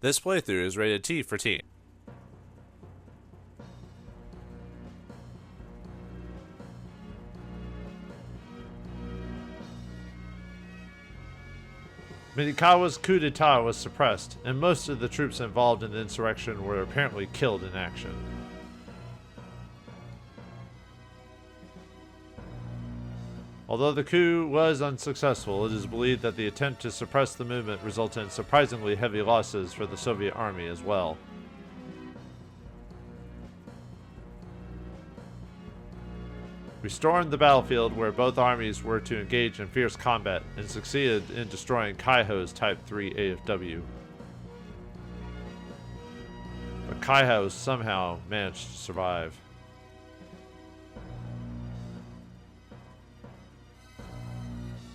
This playthrough is rated T for teen. Mitikawa's coup d'etat was suppressed, and most of the troops involved in the insurrection were apparently killed in action. Although the coup was unsuccessful, it is believed that the attempt to suppress the movement resulted in surprisingly heavy losses for the Soviet army as well. We stormed the battlefield where both armies were to engage in fierce combat and succeeded in destroying Kaiho's Type 3 AFW. But Kaiho somehow managed to survive.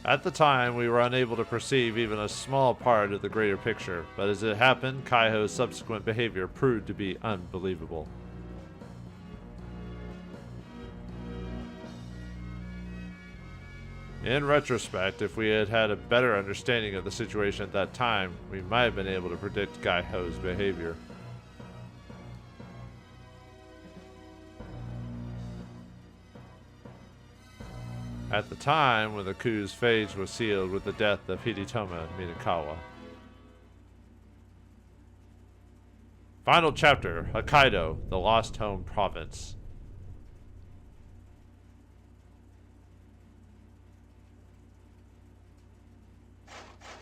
At the time, we were unable to perceive even a small part of the greater picture, but as it happened, Kaiho's subsequent behavior proved to be unbelievable. In retrospect, if we had had a better understanding of the situation at that time, we might have been able to predict Kaiho's behavior. At the time, when the coup's fate was sealed with the death of Hidetoma Mitikawa. Final chapter, Hokkaido, the Lost Home Province.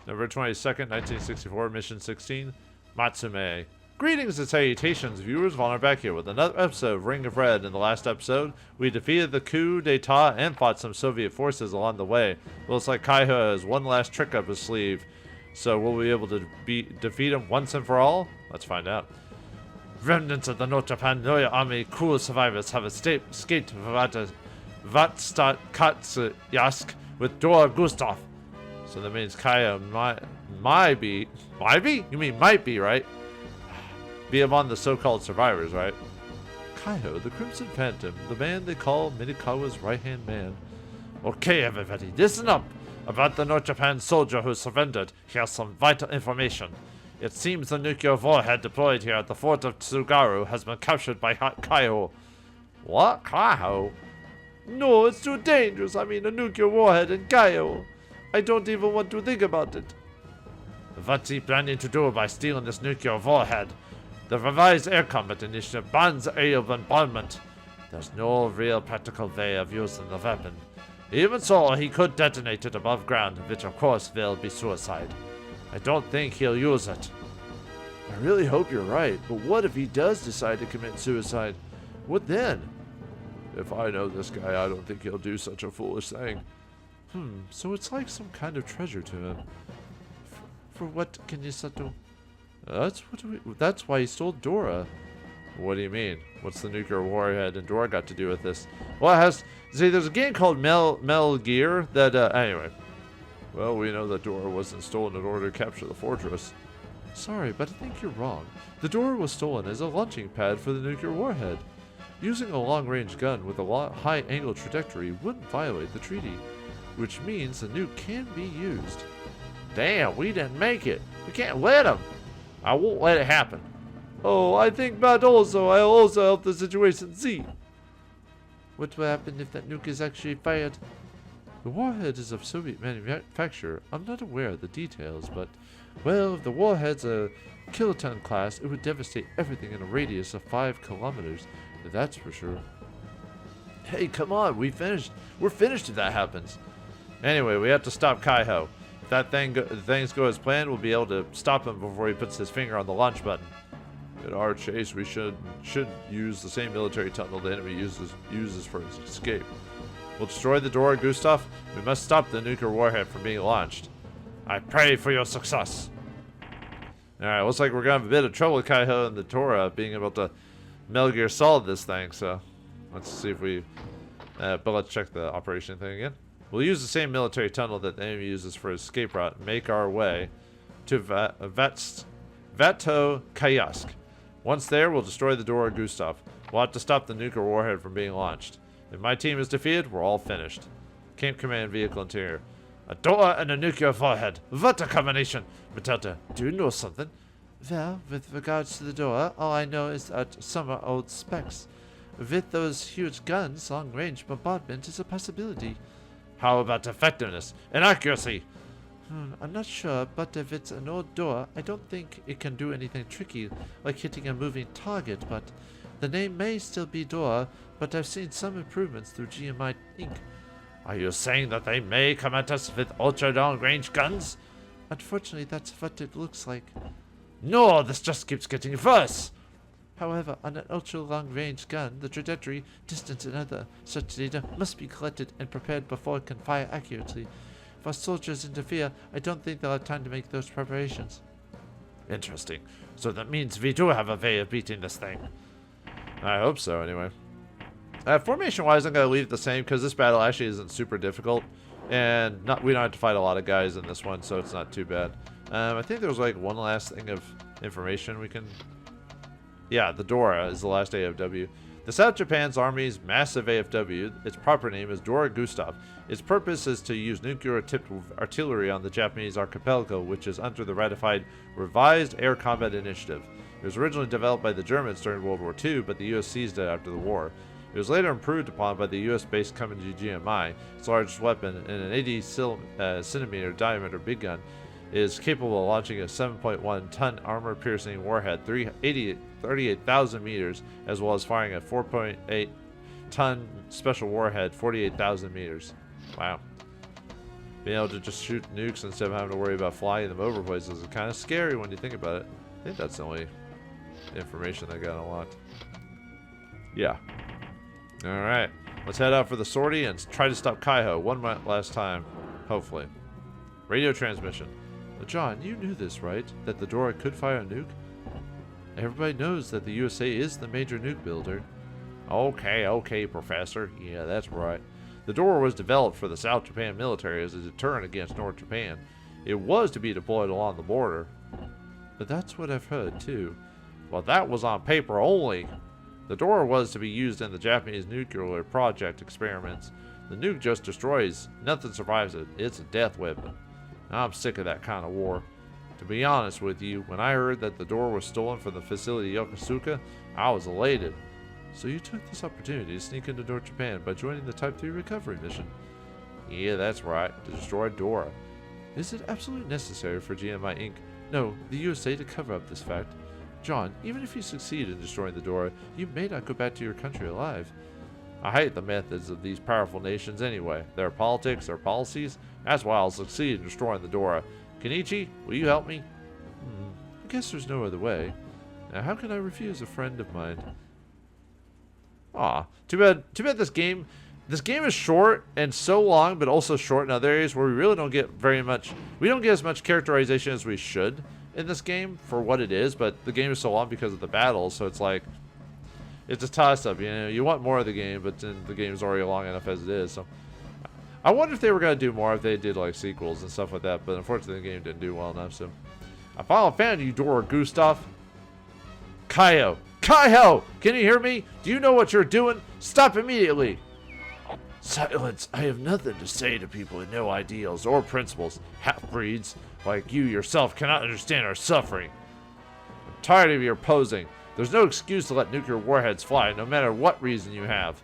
November 22nd, 1964, Mission 16, Matsume. Greetings and salutations, viewers. Vauldemare back here with another episode of Ring of Red. In the last episode, we defeated the coup d'etat and fought some Soviet forces along the way. Looks like Kaiho has one last trick up his sleeve. So will we be able to defeat him once and for all? Let's find out. Remnants of the North Japan Noya Army coup survivors have escaped Vatstatkatsuyask with Dora Gustaf. So that means Kaiho might be, You mean might be, right? Be among the so-called survivors, right? Kaiho, the Crimson Phantom, the man they call Mitikawa's right-hand man. Okay, everybody, listen up. About the North Japan soldier who surrendered, here's some vital information. It seems the nuclear warhead deployed here at the fort of Tsugaru has been captured by Kaiho. What? Kaiho? No, it's too dangerous. I mean, a nuclear warhead in Kaiho. I don't even want to think about it. What's he planning to do by stealing this nuclear warhead? The revised air combat initiative bans aerial bombardment. There's no real practical way of using the weapon. Even so, he could detonate it above ground, which of course will be suicide. I don't think he'll use it. I really hope you're right, but what if he does decide to commit suicide? What then? If I know this guy, I don't think he'll do such a foolish thing. So it's like some kind of treasure to him. For what can you do? That's why he stole Dora. What do you mean? What's the nuclear warhead and Dora got to do with this? Well, there's a game called Metal Gear that, anyway. Well, we know that Dora wasn't stolen in order to capture the fortress. Sorry, but I think you're wrong. The Dora was stolen as a launching pad for the nuclear warhead. Using a long-range gun with a high-angle trajectory wouldn't violate the treaty, which means the nuke can be used. Damn, we didn't make it. We can't let him. I won't let it happen. Oh, I think bad also. I'll also help the situation see. What will happen if that nuke is actually fired? The warhead is of Soviet manufacture. I'm not aware of the details, but, well, if the warhead's a kiloton class, it would devastate everything in a radius of 5 kilometers. That's for sure. Hey, come on. We're finished if that happens. Anyway, we have to stop Kaiho. If that things go as planned, we'll be able to stop him before he puts his finger on the launch button. In our chase, we should use the same military tunnel the enemy uses for his escape. We'll destroy the Dora Gustaf. We must stop the nuclear warhead from being launched. I pray for your success. Alright, looks like we're gonna have a bit of trouble with Kaiho and the Dora being able to Metal Gear Solid this thing, so let's see if we... but let's check the operation thing again. We'll use the same military tunnel that the enemy uses for his escape route and make our way to Vatto-Kayask. Once there, we'll destroy the Dora Gustaf. We'll have to stop the nuclear warhead from being launched. If my team is defeated, we're all finished. Camp Command Vehicle Interior. A Dora and a nuclear warhead. What a combination! Matilda, do you know something? Well, with regards to the door, all I know is that some are old specs. With those huge guns, long-range bombardment is a possibility. How about effectiveness and accuracy? I'm not sure, but if it's an old door, I don't think it can do anything tricky, like hitting a moving target, but the name may still be Dora, but I've seen some improvements through GMI Inc. Are you saying that they may come at us with ultra-long-range guns? Unfortunately, that's what it looks like. No, this just keeps getting worse! However, on an ultra-long-range gun, the trajectory, distance, and other such data must be collected and prepared before it can fire accurately. If our soldiers interfere, I don't think they'll have time to make those preparations. Interesting. So that means we do have a way of beating this thing. I hope so, anyway. Formation-wise, I'm going to leave it the same, because this battle actually isn't super difficult. And we don't have to fight a lot of guys in this one, so it's not too bad. I think there was like one last thing of information we can... Yeah, the Dora is the last AFW. The South Japan's Army's massive AFW, its proper name is Dora Gustaf. Its purpose is to use nuclear-tipped artillery on the Japanese archipelago, which is under the ratified Revised Air Combat Initiative. It was originally developed by the Germans during World War II, but the U.S. seized it after the war. It was later improved upon by the U.S.-based company GMI. Its largest weapon, an 80-centimeter diameter big gun, is capable of launching a 7.1-ton armor-piercing warhead 38,000 meters, as well as firing a 4.8-ton special warhead 48,000 meters. Wow. Being able to just shoot nukes instead of having to worry about flying them over places is kind of scary when you think about it. I think that's the only information that got unlocked. Yeah. Alright. Let's head out for the sortie and try to stop Kaiho one last time. Hopefully. Radio transmission. John, you knew this, right? That the Dora could fire a nuke? Everybody knows that the USA is the major nuke builder. Okay, Professor. Yeah, that's right. The Dora was developed for the South Japan military as a deterrent against North Japan. It was to be deployed along the border. But that's what I've heard, too. Well, that was on paper only. The Dora was to be used in the Japanese nuclear project experiments. The nuke just destroys. Nothing survives it. It's a death weapon. I'm sick of that kind of war. To be honest with you, when I heard that the Dora was stolen from the facility Yokosuka, I was elated. So you took this opportunity to sneak into North Japan by joining the Type 3 recovery mission. Yeah, that's right, to destroy Dora. Is it absolutely necessary for GMI Inc., no, the USA, to cover up this fact? John, even if you succeed in destroying the Dora, you may not go back to your country alive. I hate the methods of these powerful nations anyway. Their politics, their policies. That's why I'll succeed in destroying the Dora. Kenichi, will you help me? I guess there's no other way. Now, how can I refuse a friend of mine? Aw, too bad this game is short and so long, but also short in other areas where we really don't get very much. We don't get as much characterization as we should in this game for what it is, but the game is so long because of the battles, so it's like, it's a toss-up, you know. You want more of the game, but then the game is already long enough as it is, so. I wonder if they were going to do more if they did, like, sequels and stuff like that, but unfortunately the game didn't do well enough, so. I finally found you, Dora Gustaf. Kaiho! Kaiho! Can you hear me? Do you know what you're doing? Stop immediately! Silence. I have nothing to say to people with no ideals or principles. Half-breeds like you yourself cannot understand our suffering. I'm tired of your posing. There's no excuse to let nuclear warheads fly, no matter what reason you have.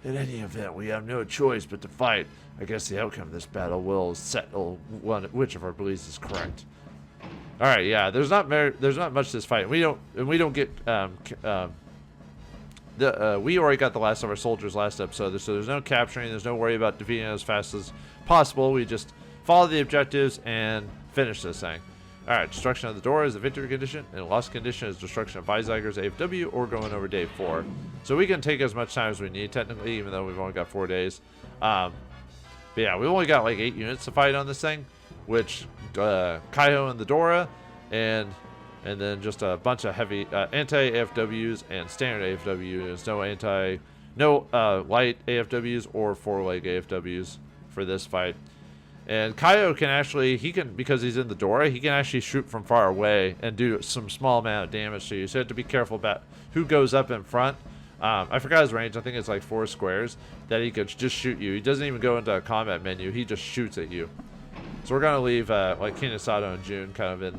In any event, we have no choice but to fight. I guess the outcome of this battle will settle which of our beliefs is correct. All right, yeah. There's not much to this fight. We don't get we already got the last of our soldiers last episode, so there's no capturing. There's no worry about defeating it as fast as possible. We just follow the objectives and finish this thing. Alright, destruction of the Dora is the victory condition, and lost condition is destruction of Weizsäger's AFW or going over day 4. So we can take as much time as we need, technically, even though we've only got 4 days. But yeah, we only got like 8 units to fight on this thing, which Kaiho and the Dora, and then just a bunch of heavy anti-AFWs and standard AFWs. No light AFWs or 4-leg AFWs for this fight. And Kaiho can actually, because he's in the Dora, he can actually shoot from far away and do some small amount of damage to you. So you have to be careful about who goes up in front. I forgot his range. I think it's like 4 squares that he could just shoot you. He doesn't even go into a combat menu. He just shoots at you. So we're going to leave like Kinosato and Jun kind of in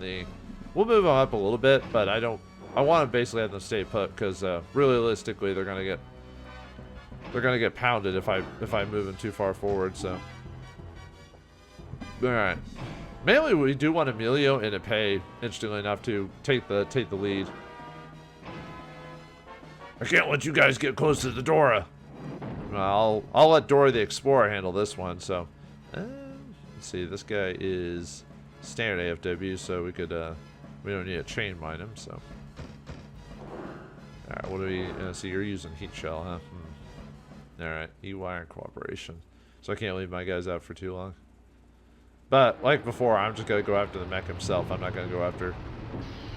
We'll move them up a little bit, but I want to basically have them stay put because realistically they're gonna get pounded if I move them too far forward. So, all right. Mainly, we do want Emilio and Ipei, interestingly enough, to take the lead. I can't let you guys get close to the Dora. I'll let Dora the Explorer handle this one. So, let's see. This guy is standard AFW, so we don't need to chain mine him. So, all right. What do we see? You're using heat shell, huh? All right. E-wire and cooperation. So I can't leave my guys out for too long. But like before, I'm just gonna go after the mech himself. I'm not gonna go after.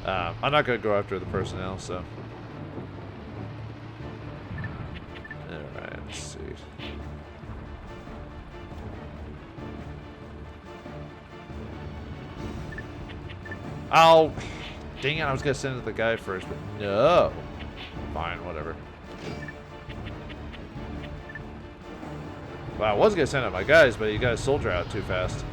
I'm not gonna go after the personnel. So. Alright, let's see. Dang it, I was gonna send it to the guy first, but no. Fine, whatever. Well, I was gonna send it to my guys, but you guys soldier out too fast.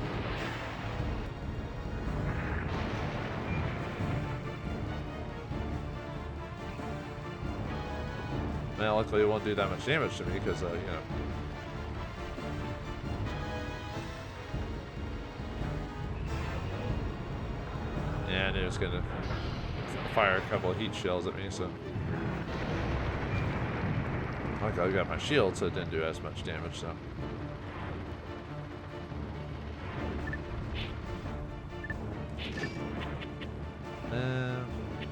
Well, luckily it won't do that much damage to me because, you know. Yeah, and it was gonna fire a couple of heat shells at me, so. Luckily I got my shield, so it didn't do as much damage, so.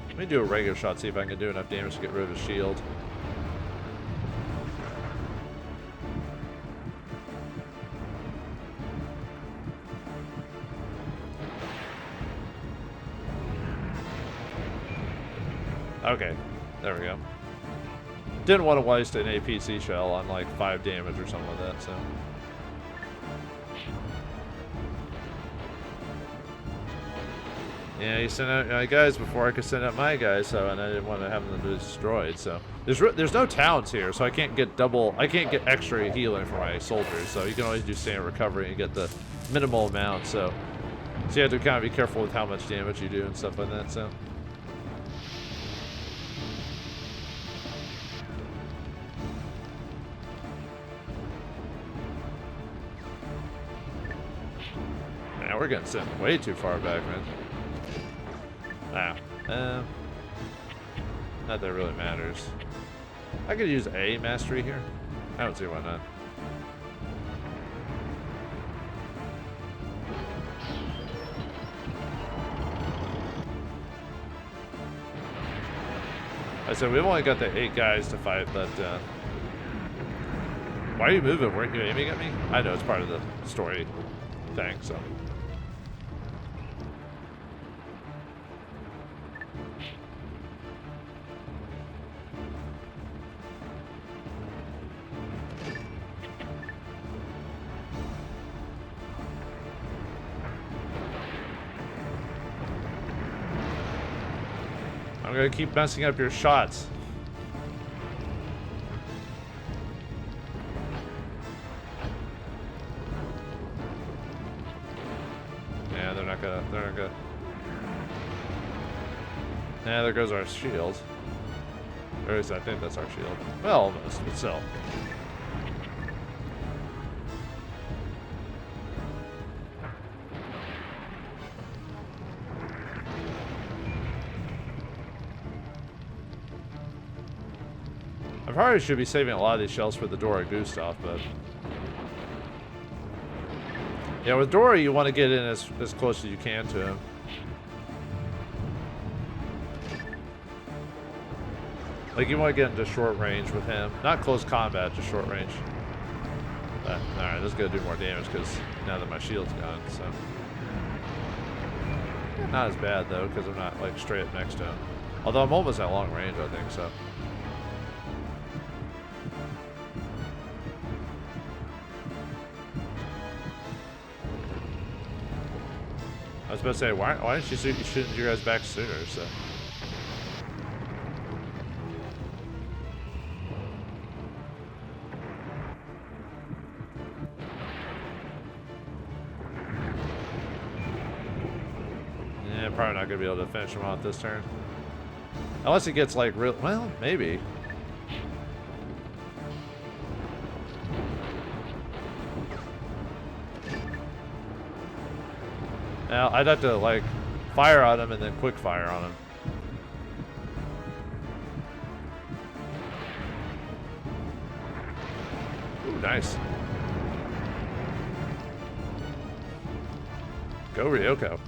Let me do a regular shot, see if I can do enough damage to get rid of his shield. Okay, there we go. Didn't want to waste an APC shell on like 5 damage or something like that, so. Yeah, you sent out my guys before I could send out my guys, so, and I didn't want to have them destroyed, so. There's no towns here, so I can't get extra healing for my soldiers, so you can always do standard recovery and get the minimal amount, so. So you have to kind of be careful with how much damage you do and stuff like that, so. Man, we're getting sent way too far back, man. Wow. Not that it really matters. I could use a mastery here. I don't see why not. I said we've only got the 8 guys to fight, but why are you moving? Weren't you aiming at me? I know it's part of the story thing, so. I'm gonna keep messing up your shots. Yeah, they're not gonna. Yeah, there goes our shield. Or at least I think that's our shield. Well, almost, but still. I probably should be saving a lot of these shells for the Dora Gustaf, but yeah, with Dora you want to get in as close as you can to him. Like you want to get into short range with him, not close combat, just short range. But all right, this is gonna do more damage because now that my shield's gone, so not as bad though because I'm not like straight up next to him. Although I'm almost at long range, I think so. I was about to say, why didn't you shoot your guys back sooner? So. Yeah, I'm probably not going to be able to finish him off this turn. Unless he gets like real... Well, maybe. Now, I'd have to like fire on him and then quick fire on him. Ooh, nice. Go Ryoko.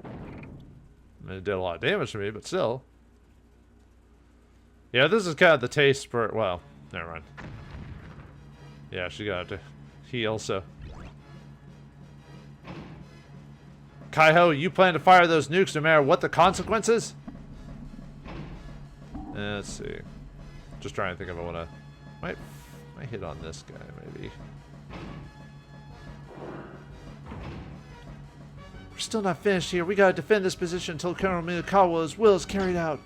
I mean, it did a lot of damage to me, but still. Yeah, this is kind of the taste for... Well, never mind. Yeah, she got to heal, so... Kaiho, you plan to fire those nukes no matter what the consequences? Let's see. Just trying to think if I want to... Might hit on this guy, maybe. We're still not finished here. We gotta defend this position until Colonel Miyakawa's will is carried out.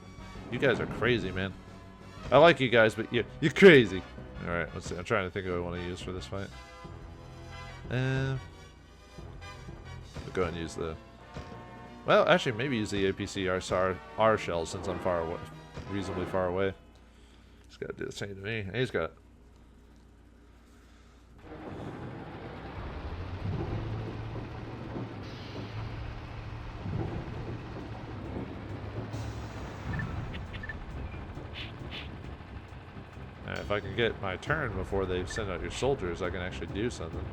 You guys are crazy, man. I like you guys, but you're crazy. Alright, let's see. I'm trying to think of what I want to use for this fight. I'll go ahead and use the... Well, actually, maybe use the APC-R shells since I'm far away, reasonably far away. He's got to do the same to me. He's got... If I can get my turn before they send out your soldiers, I can actually do something.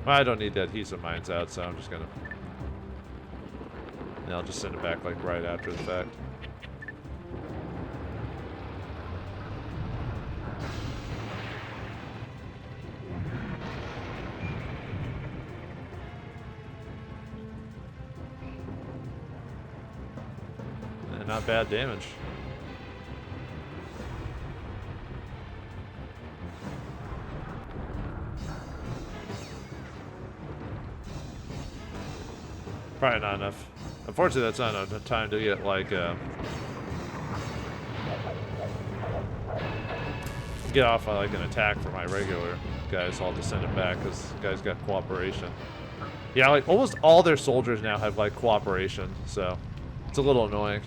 Well, I don't need the adhesive mines out, so I'm just gonna... And I'll just send it back like right after the fact. And not bad damage. Probably not enough. Unfortunately, that's not enough time to get like get off like an attack for my regular guys. I'll just send it back because guys got cooperation. Yeah, like almost all their soldiers now have like cooperation, so it's a little annoying.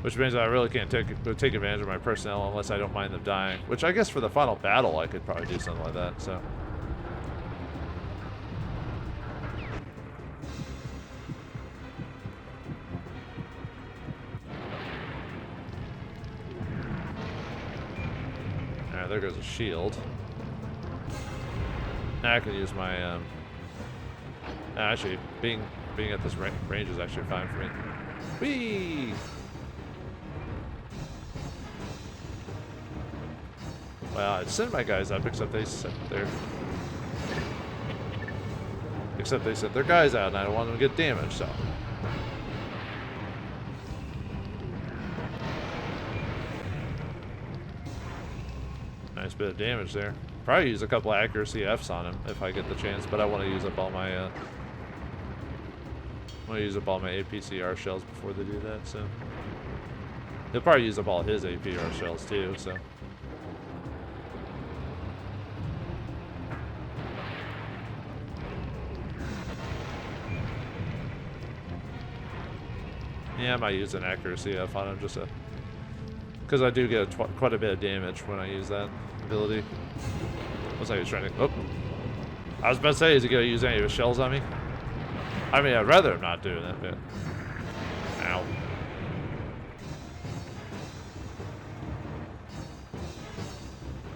Which means I really can't take advantage of my personnel unless I don't mind them dying. Which I guess for the final battle I could probably do something like that, so. Alright, there goes a shield. Now I can use my, actually, being at this range is actually fine for me. Whee! Well, I'd send my guys up, except they sent their guys out, and I don't want them to get damaged, so. Nice bit of damage there. Probably use a couple of accuracy Fs on him if I get the chance, but I want to use up all my APCR shells before they do that, so. He'll probably use up all his APR shells too, so. Yeah, I might use an accuracy F on him just to... Because I do get quite a bit of damage when I use that ability. Looks like he's trying to... Oh! I was about to say, is he going to use any of his shells on me? I mean, I'd rather him not doing that, but... Ow.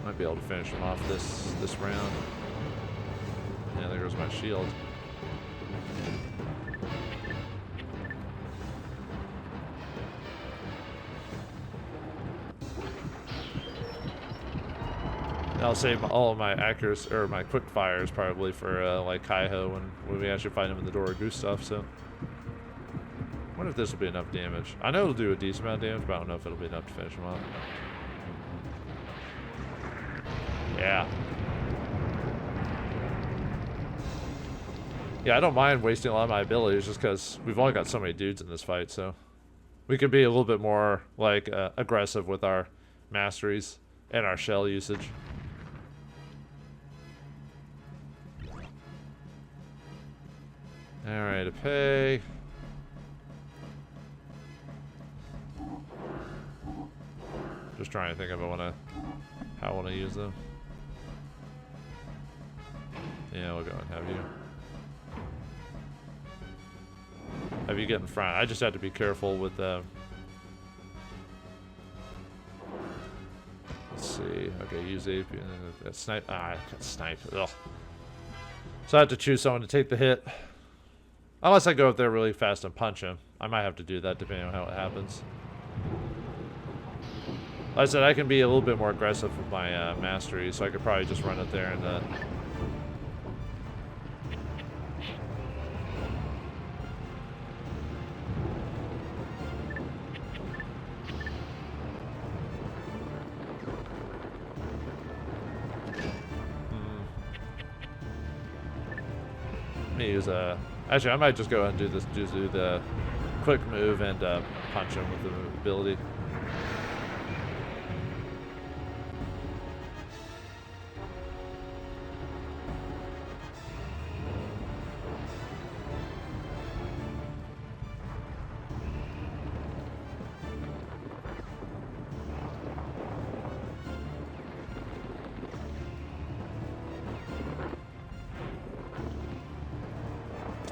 Might be able to finish him off this round. Yeah, there goes my shield. I'll save all of my accuracy or my quick fires probably for like Kaiho when we actually find him in the Dora Gustaf. So, I wonder if this will be enough damage. I know it'll do a decent amount of damage, but I don't know if it'll be enough to finish him off. Yeah. Yeah, I don't mind wasting a lot of my abilities just because we've only got so many dudes in this fight, so we could be a little bit more like aggressive with our masteries. And our shell usage. Alright, to pay. Just trying to think if how I want to use them. Yeah, we'll go and have you get in front. I just have to be careful with let's see. Okay, use AP. Snipe. I got snipe. Ugh. So I have to choose someone to take the hit. Unless I go up there really fast and punch him. I might have to do that depending on how it happens. Like I said, I can be a little bit more aggressive with my mastery, so I could probably just run up there and let me use a... Actually, I might just go ahead and do this. Do the quick move and punch him with the ability.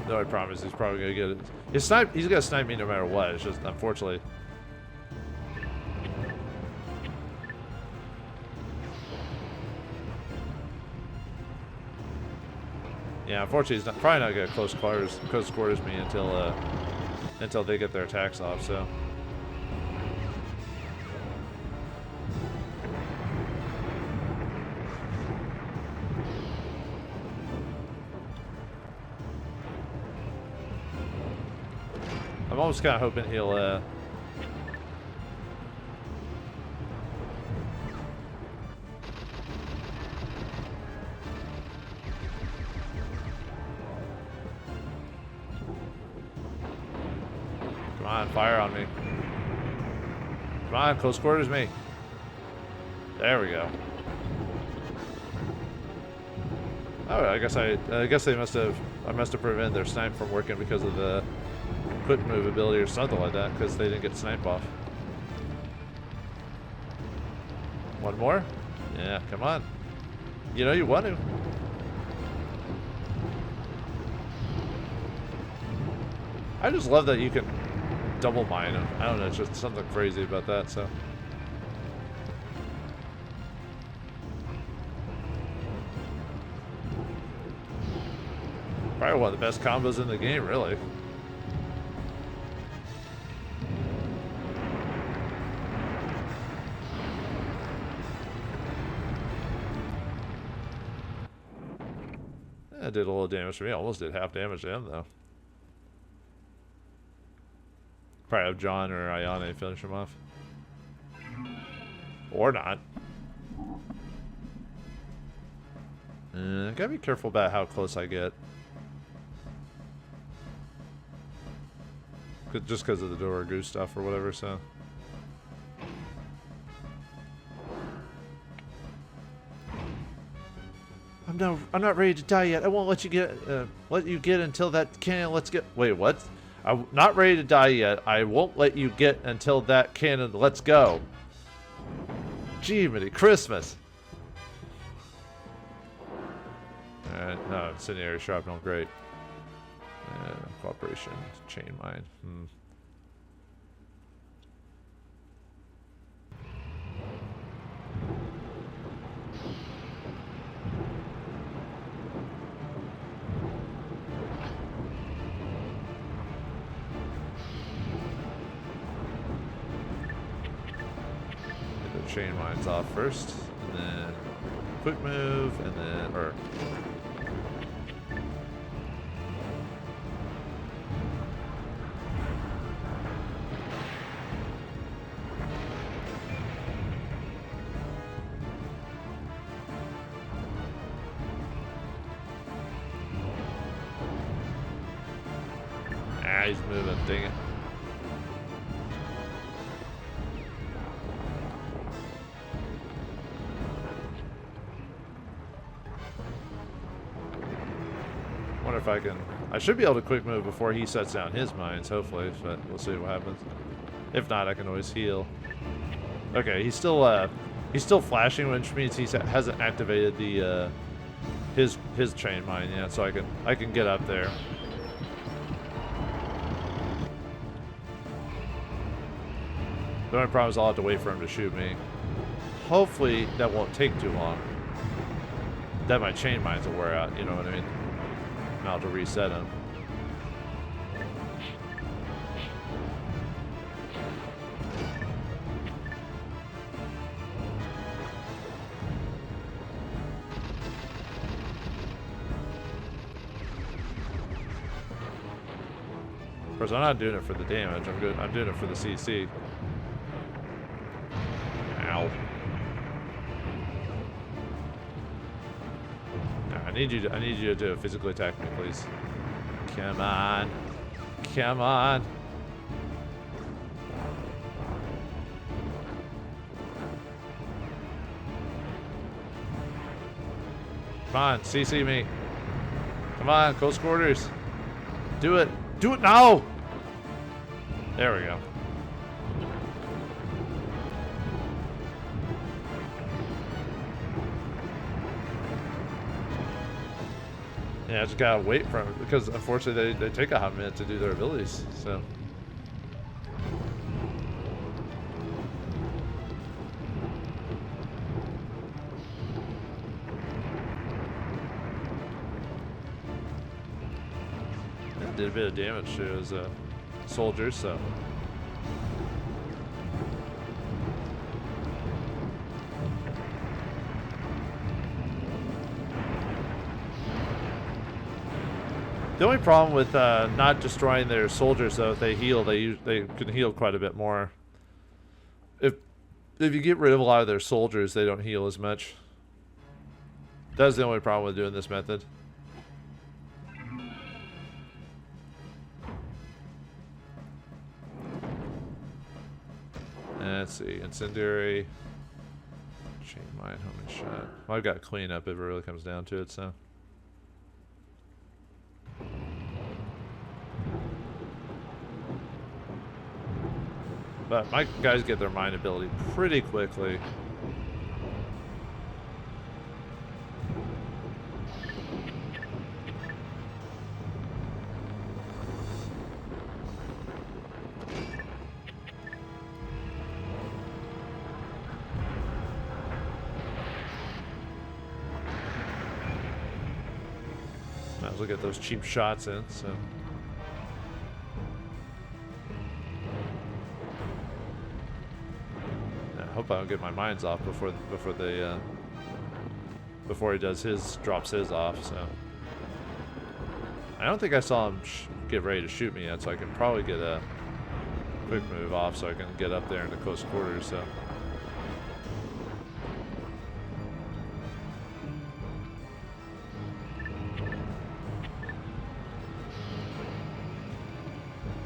The only problem is he's probably gonna get it. He's gonna snipe me no matter what. It's just unfortunately. Yeah, unfortunately he's probably not gonna close quarters me until they get their attacks off. So. I'm almost kind of hoping he'll, Come on, fire on me. Come on, close quarters me. There we go. Oh, I guess I must have prevented their snipe from working because of the quick move ability or something like that, because they didn't get snipe off. One more? Yeah, come on. You know you want to. I just love that you can double mine them. I don't know, it's just something crazy about that, so. Probably one of the best combos in the game, really. That did a little damage to me. I almost did half damage to him, though. Probably have John or Ayane finish him off. Or not. Gotta be careful about how close I get. Just because of the Dora Gustaf or whatever, so. I'm not ready to die yet. I won't let you get until that cannon. Let's get. Wait, what? I'm not ready to die yet. I won't let you get until that cannon. Let's go. Gee, Merry Christmas. Alright, no, incendiary shrapnel, great. Cooperation, chain mine. Chain mines off first, and then quick move, and then he's moving, dang it. Wonder if I can... I should be able to quick move before he sets down his mines, hopefully, but we'll see what happens. If not, I can always heal. Okay, he's still flashing, which means he hasn't activated the his chain mine yet, so I can get up there. The only problem is I'll have to wait for him to shoot me. Hopefully that won't take too long. Then my chain mines will wear out, you know what I mean? And I'll have to reset them. Of course, I'm not doing it for the damage. I'm doing it for the CC. Ow. I need you to physically attack me, please. Come on. Come on. Come on, CC me. Come on, close quarters. Do it. Do it now! There we go. Yeah, I just gotta wait for them because unfortunately they take a hot minute to do their abilities, so. Yeah, did a bit of damage to his soldiers, so. The only problem with not destroying their soldiers, though, if they heal, they can heal quite a bit more. If you get rid of a lot of their soldiers, they don't heal as much. That's the only problem with doing this method. Let's see, incendiary, chain mine, homing shot. Well, I've got cleanup if it really comes down to it, so. But my guys get their mine ability pretty quickly. Might as well get those cheap shots in, so. I hope I don't get my mines off before he drops his off. So I don't think I saw him get ready to shoot me yet, so I can probably get a quick move off so I can get up there into close quarters. So.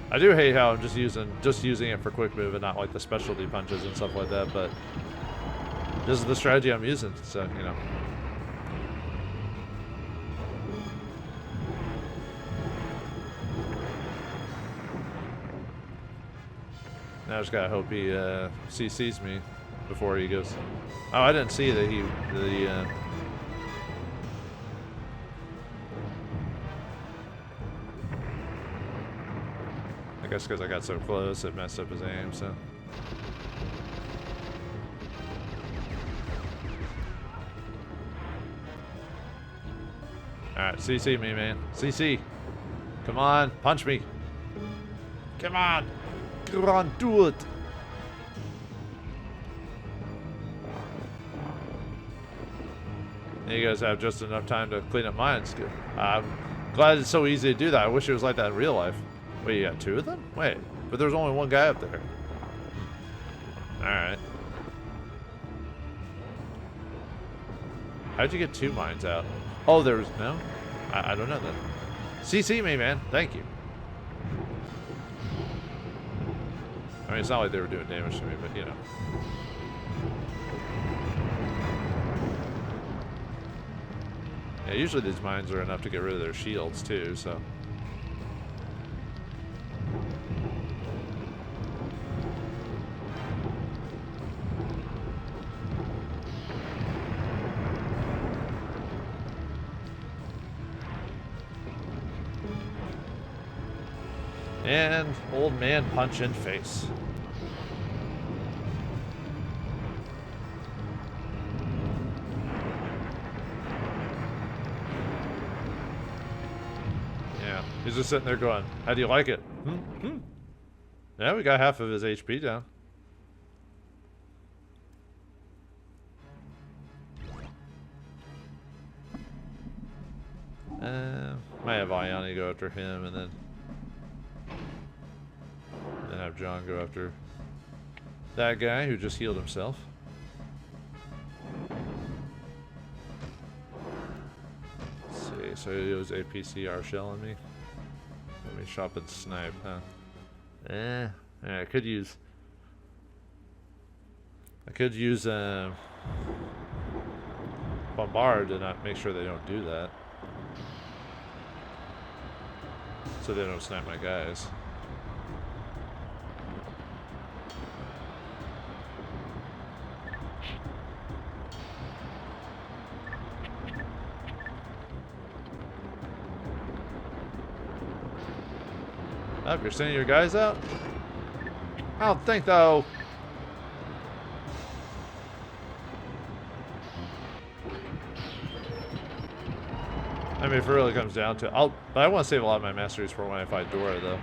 I do hate how I'm just using it for quick move and not like the specialty punches and stuff like that, but this is the strategy I'm using, so you know. Now I just gotta hope he CCs me before he goes. Oh, I didn't see that I guess because I got so close, it messed up his aim, so. Alright, CC me, man. CC. Come on, punch me. Come on. Come on, do it. You guys have just enough time to clean up mines. I'm glad it's so easy to do that. I wish it was like that in real life. Wait, you got two of them? Wait, but there's only one guy up there. Alright. How'd you get two mines out? Oh, there's no? I don't know then. CC me, man. Thank you. I mean, it's not like they were doing damage to me, but you know. Yeah, usually these mines are enough to get rid of their shields too, so. And old man punch in face. Yeah, he's just sitting there going, how do you like it? Yeah, we got half of his HP down. Might have Ayane go after him and then have John go after that guy who just healed himself. Let's see, so it was a PCR shell on me. Let me shop and snipe, huh? Yeah, I could use Bombard to not make sure they don't do that. So they don't snipe my guys. Oh, you're sending your guys out? I don't think though. I mean, if it really comes down to it, but I want to save a lot of my masteries for when I fight Dora, though.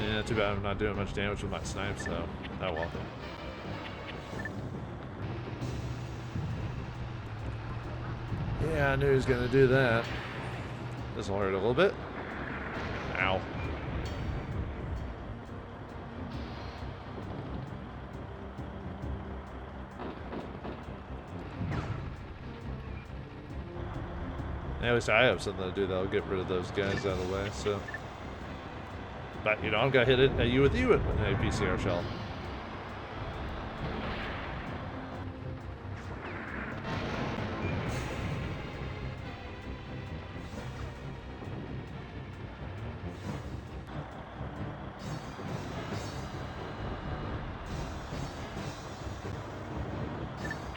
Yeah, too bad I'm not doing much damage with my snipe, so oh well. Yeah, I knew he was gonna do that. This'll hurt a little bit. Ow. Yeah, at least I have something to do that'll get rid of those guys out of the way, so. But, you know, I'm gonna hit it at you with an APCR shell.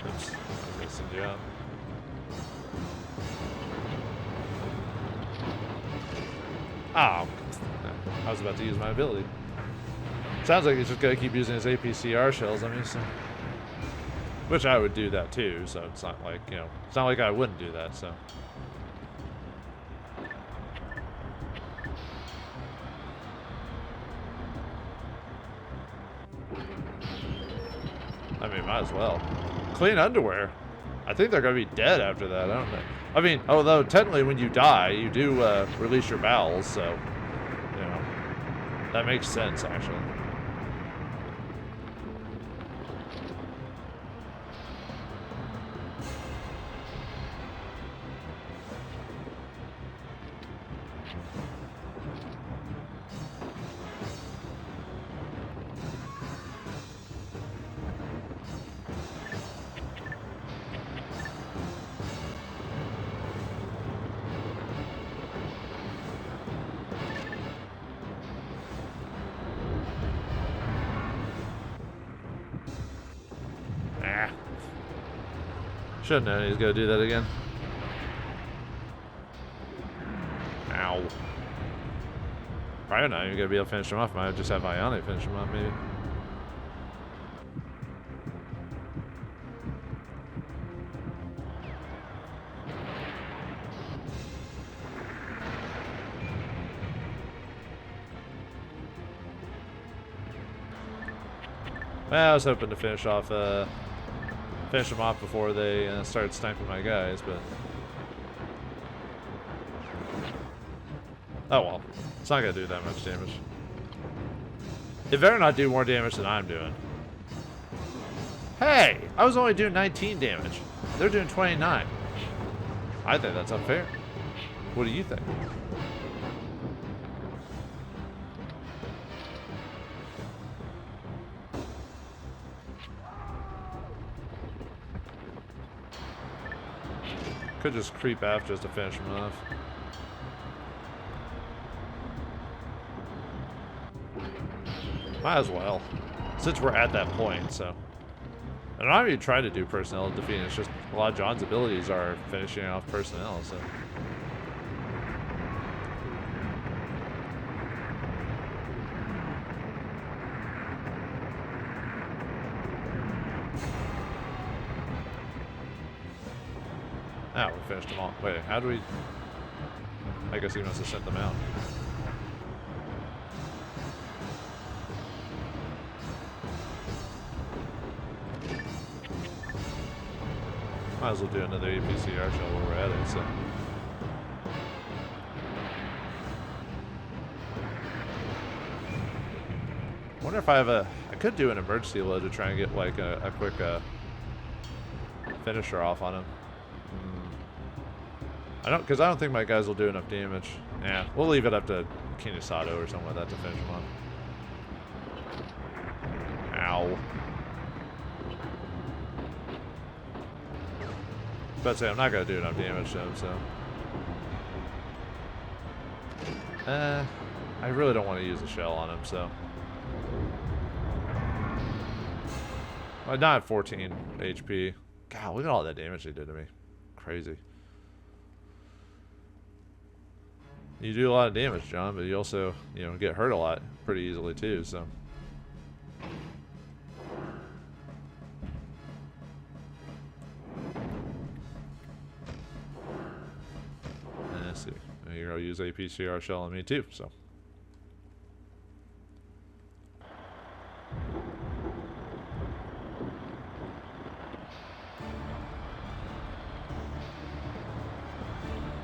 Oops, I'm missing you out. Oh, I was about to use my ability. Sounds like he's just gonna keep using his APCR shells. I mean, so, which I would do that too. So it's not like, you know, it's not like I wouldn't do that. So. I mean, might as well. Clean underwear. I think they're gonna be dead after that. I don't know. I mean, although technically when you die, you do release your bowels, so, you know, that makes sense, actually. Shouldn't have. He's gonna do that again. Ow. Probably not even gonna be able to finish him off. Might just have Ayane finish him off, maybe. Well, I was hoping to finish them off before they started sniping my guys, but oh well, it's not gonna do that much damage. It better not do more damage than I'm doing. Hey, I was only doing 19 damage. They're doing 29. I think that's unfair. What do you think? Could just creep after just to finish him off. Might as well, since we're at that point, so. And I'm not even trying to do personnel defeating, it's just a lot of John's abilities are finishing off personnel, so. Ah, we finished them all. Wait, how do we... I guess he must have sent them out. Might as well do another APCR shell while we're at it, so. I wonder if I have a... I could do an emergency load to try and get like a quick finisher off on him. Because I don't think my guys will do enough damage. Yeah, we'll leave it up to Kinisato or something like that to finish him off. Ow. But say I'm not gonna do enough damage to him, so. I really don't want to use a shell on him, so. I'm not at 14 HP. God, look at all that damage they did to me. Crazy. You do a lot of damage, John, but you also, you know, get hurt a lot pretty easily too, so. Let's see. You're gonna use APCR shell on me too, so.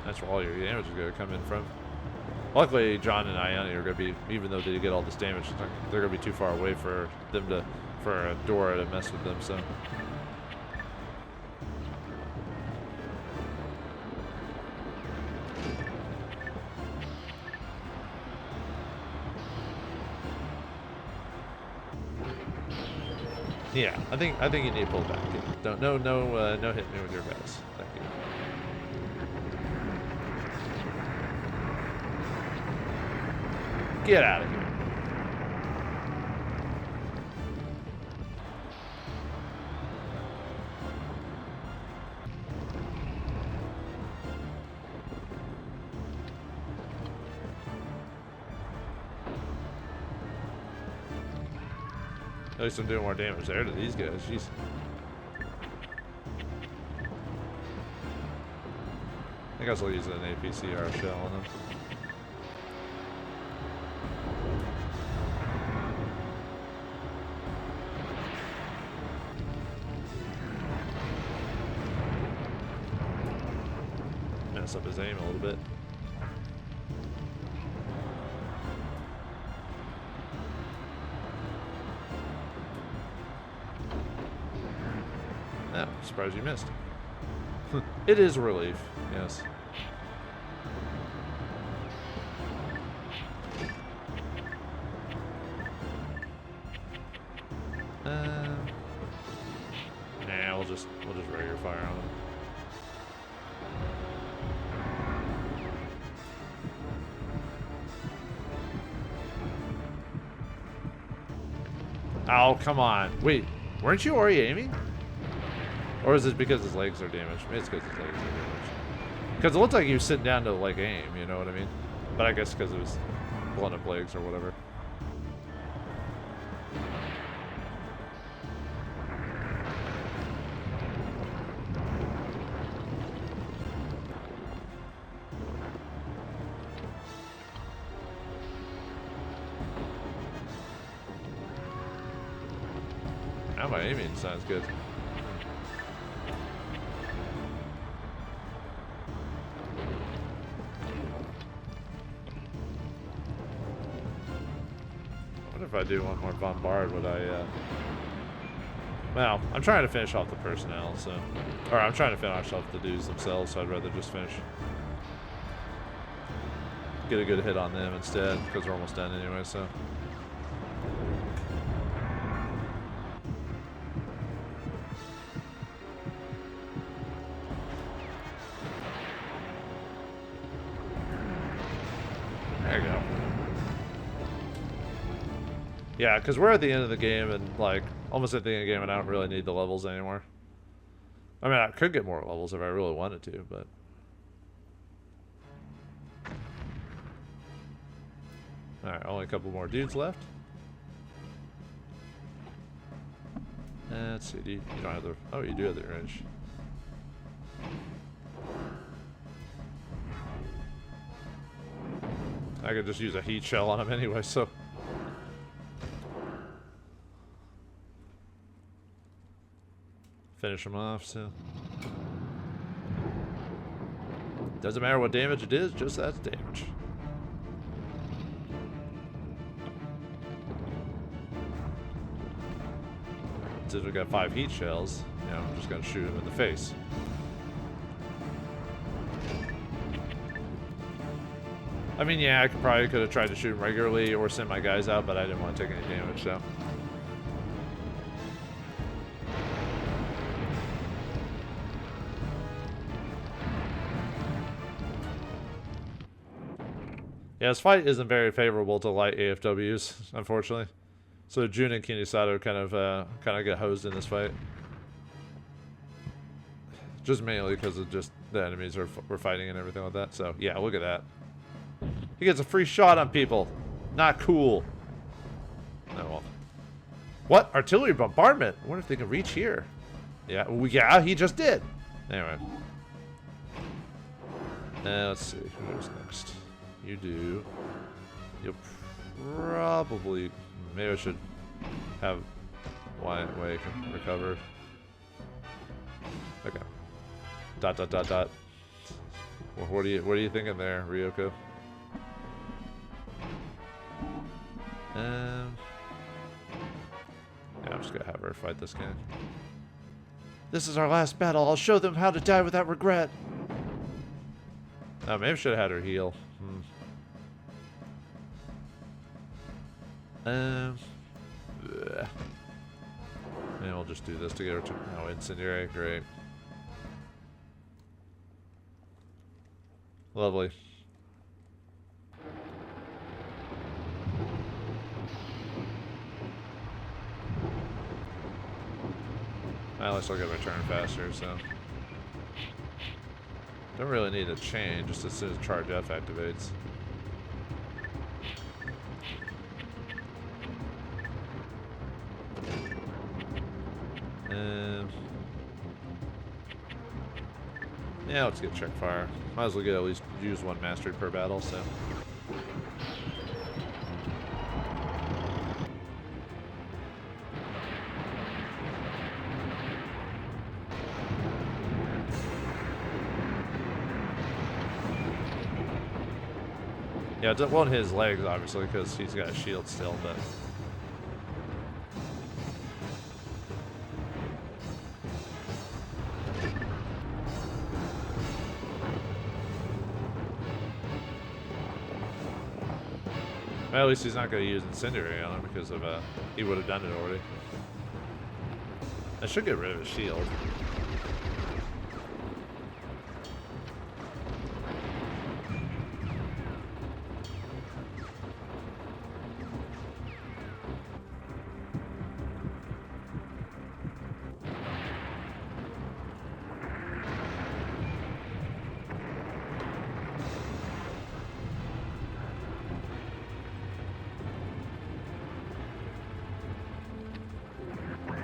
That's where all your damage is gonna come in from. Luckily, John and Ayane are going to be, even though they get all this damage, they're going to be too far away for them to, for Dora to mess with them, so. Yeah, I think you need to pull back. Don't, no hit me with your guys. Thank you. Get out of here. At least I'm doing more damage there to these guys. Jeez. I guess I'll use an APCR shell on them. Mess up his aim a little bit. Oh, surprised you missed. It is a relief, yes. Nah, we'll just regular fire on them. Oh, come on. Wait, weren't you already aiming? Or is it because his legs are damaged? Maybe it's because his legs are damaged. Because it looked like he was sitting down to, like, aim, you know what I mean? But I guess because it was blown up legs or whatever. Now my aiming sounds good. If I do one more bombard, would I Well, I'm trying to finish off the personnel, so... Or I'm trying to finish off the dudes themselves, so I'd rather just finish. Get a good hit on them instead, because we're almost done anyway, so... There you go. Yeah, because we're at the end of the game, and, like, almost at the end of the game, and I don't really need the levels anymore. I mean, I could get more levels if I really wanted to, but... Alright, only a couple more dudes left. Let's see, you don't have the... Oh, you do have the wrench. I could just use a heat shell on him anyway, so... Finish him off, so... Doesn't matter what damage it is, just that's damage. Since we got 5 heat shells, you know, I'm just gonna shoot him in the face. I mean, yeah, I probably could have tried to shoot him regularly or send my guys out, but I didn't want to take any damage, so... Yeah, this fight isn't very favorable to light AFWs, unfortunately. So Jun and Kinisato kind of get hosed in this fight. Just mainly because of just the enemies we're fighting and everything like that. So yeah, look at that. He gets a free shot on people. Not cool. Oh well. What? Artillery bombardment? I wonder if they can reach here. Yeah, yeah, he just did. Anyway. Let's see. Who's next? You do. You'll probably... Maybe I should have way can recover. Okay. Dot dot dot dot. What are you thinking there, Ryoko? Yeah, I'm just gonna have her fight this guy. This is our last battle. I'll show them how to die without regret. Oh, maybe I should have had her heal. Maybe we'll just do this to get her to... Oh, incendiary. Great. Lovely. At least I'll get my turn faster, so... Don't really need a chain, just as soon as Charge F activates. Yeah, let's get check fire. Might as well get at least use 1 mastery per battle, so. Yeah, it won't hit his legs, obviously, because he's got a shield still, but... Well, at least he's not going to use incendiary on him because of he would have done it already. I should get rid of his shield.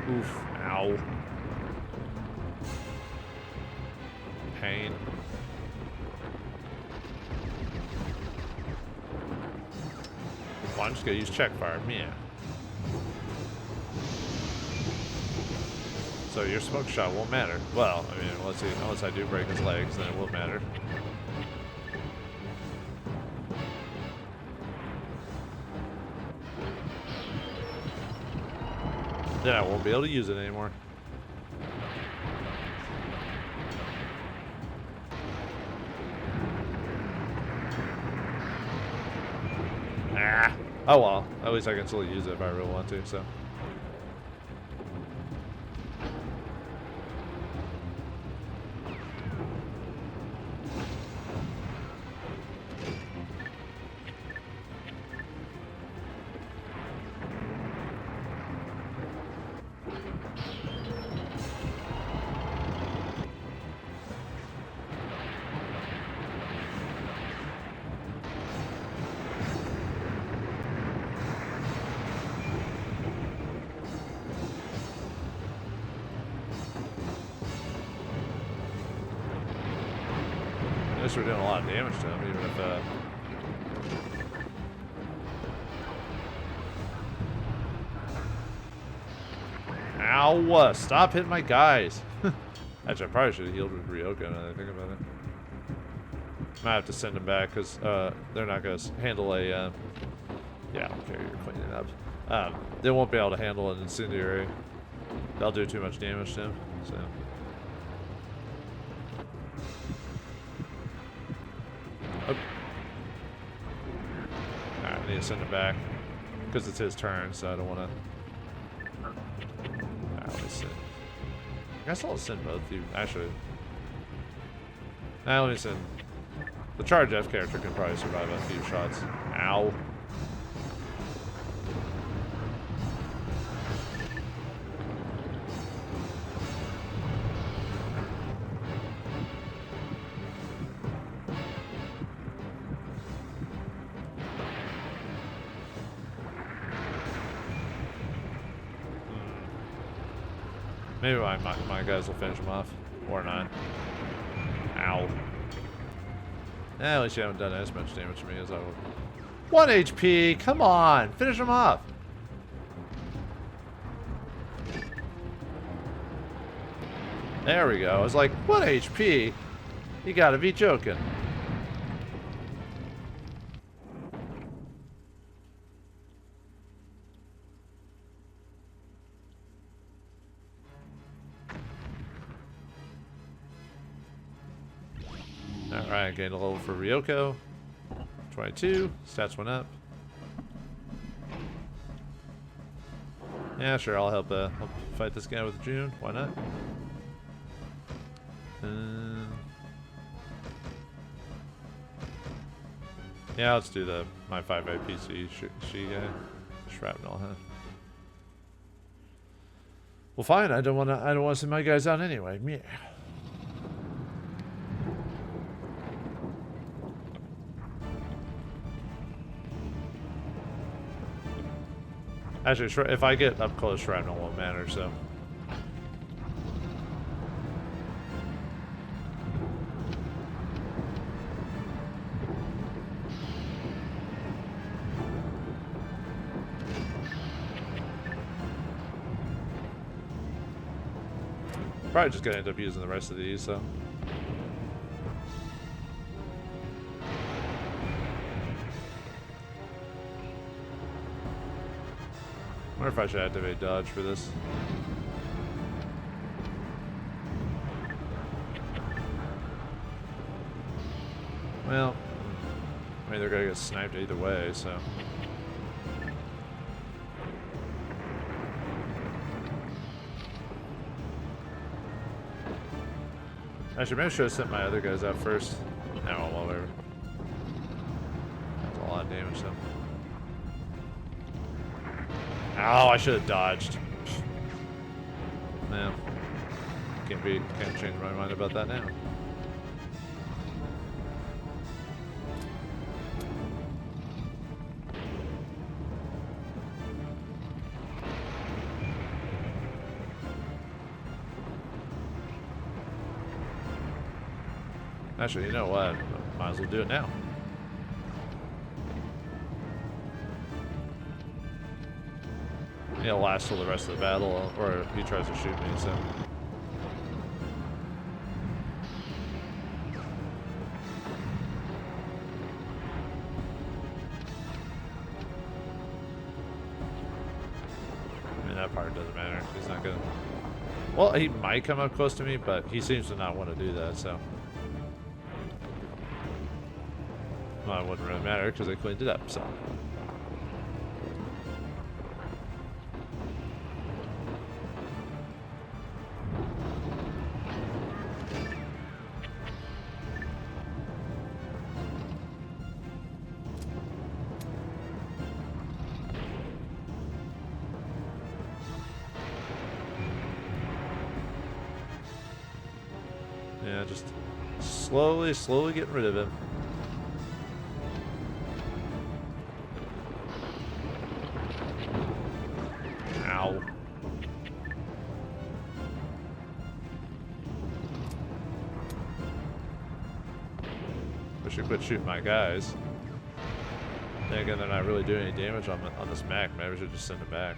Oof. Ow. Pain. Well, I'm just gonna use check fire. Yeah. So your smoke shot won't matter. Well, I mean, unless I do break his legs, then it will matter. Then I won't be able to use it anymore. Ah. Oh well. At least I can still use it if I really want to, so. At least we're doing a lot of damage to him, even if Ow! Stop hitting my guys! Actually, I probably should have healed with Ryoko now that I think about it. Might have to send them back, because they're not going to handle a... yeah, okay, you're cleaning up. They won't be able to handle an incendiary. They'll do too much damage to him, so... Alright, I need to send him back. Because it's his turn, so I don't want to... Alright, let me send... I guess I'll send both of you. Actually... Now let me send... The Charge F character can probably survive a few shots. Ow. Maybe my guys will finish him off. Or not. Ow. At least you haven't done as much damage to me as I would. 1 HP! Come on! Finish him off! There we go. I was like, 1 HP? You gotta be joking. Alright, gained a level for Ryoko. 22. Stats went up. Yeah, sure, I'll help fight this guy with June. Why not? Yeah, let's do my 5 APC she guy. Shrapnel, huh? Well, fine. I don't want to send my guys out anyway. Yeah. Actually, if I get up close, shrapnel won't matter, so. Probably just gonna end up using the rest of these, so. I wonder if I should activate dodge for this. Well, I mean, they're gonna get sniped either way, so. Actually, maybe I should have sent my other guys out first. No, well, whatever. That's a lot of damage, though. Oh, I should have dodged. No. Can't change my mind about that now. Actually, you know what? Might as well do it now. It'll last till the rest of the battle, or he tries to shoot me, so. I mean, that part doesn't matter. gonna... Well, he might come up close to me, but he seems to not want to do that, so... Well, it wouldn't really matter, because I cleaned it up, so... Yeah, just slowly getting rid of him. Ow. I should quit shooting my guys. Then again, they're not really doing any damage on this mech. Maybe I should just send them back.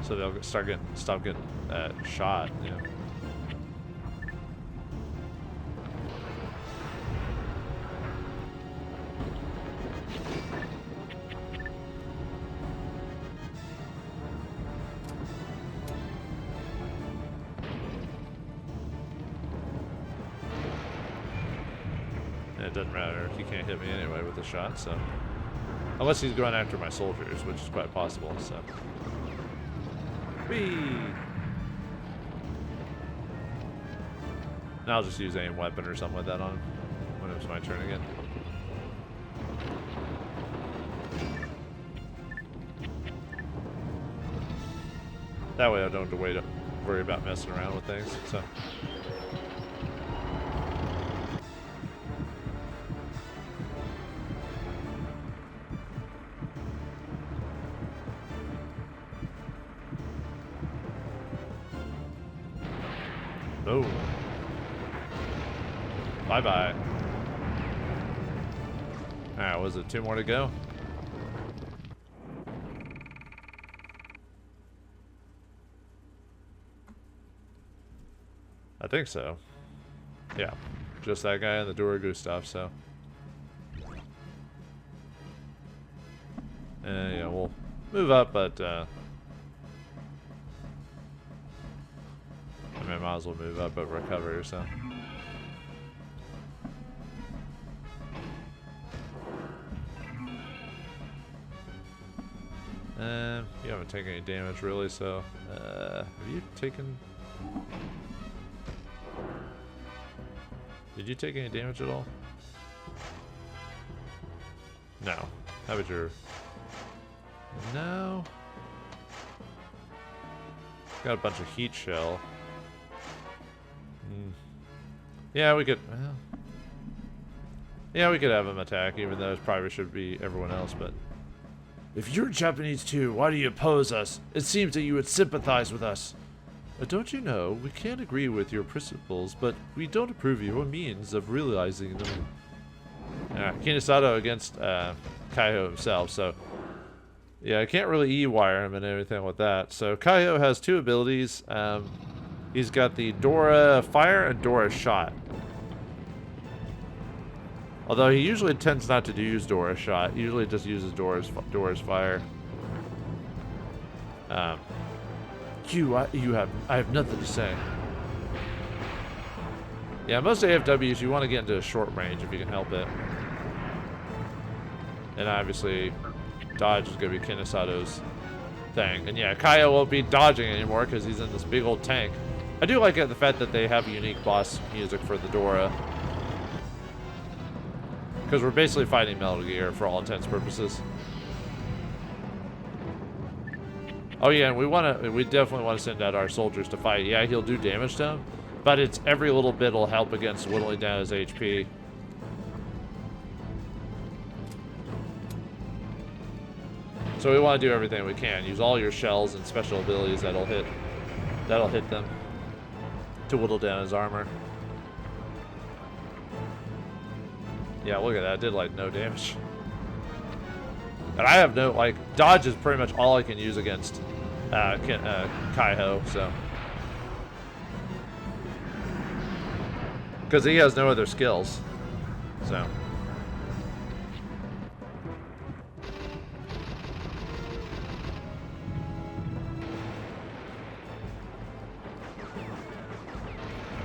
So they'll stop getting shot, you know. It doesn't matter. He can't hit me anyway with a shot, so... Unless he's going after my soldiers, which is quite possible, so... Whee! Now I'll just use aim weapon or something like that on him when it's my turn again. That way I don't have to worry about messing around with things, so... Oh. Bye-bye. Alright, was it 2 more to go? I think so. Yeah. Just that guy and the Dora Gustaf, so. Yeah, we'll move up, but I might as well move up but recover, so. You haven't taken any damage really, so have you taken... Did you take any damage at all? No. How about your... No. Got a bunch of heat shell. Yeah, we could... Well, yeah, we could have him attack, even though it probably should be everyone else, but... If you're Japanese too, why do you oppose us? It seems that you would sympathize with us. Don't you know, we can't agree with your principles, but we don't approve of your means of realizing them. Kaiho against Kaiho himself, so... Yeah, I can't really E-wire him and everything with that. So Kaiho has 2 abilities. He's got the Dora Fire and Dora Shot. Although he usually tends not to use Dora Shot. He usually just uses Dora's Fire. I have nothing to say. Yeah, most AFWs you want to get into a short range if you can help it. And obviously, dodge is going to be Kinesato's thing. And yeah, Kaiho won't be dodging anymore because he's in this big old tank. I do like the fact that they have unique boss music for the Dora. Because we're basically fighting Metal Gear for all intents and purposes. Oh yeah, and we definitely want to send out our soldiers to fight. Yeah, he'll do damage to him, but it's every little bit will help against whittling down his HP. So we want to do everything we can. Use all your shells and special abilities that'll hit them to whittle down his armor. Yeah, look at that. It did like no damage. And I have no, like, dodge is pretty much all I can use against Kaiho, so. Because he has no other skills. So.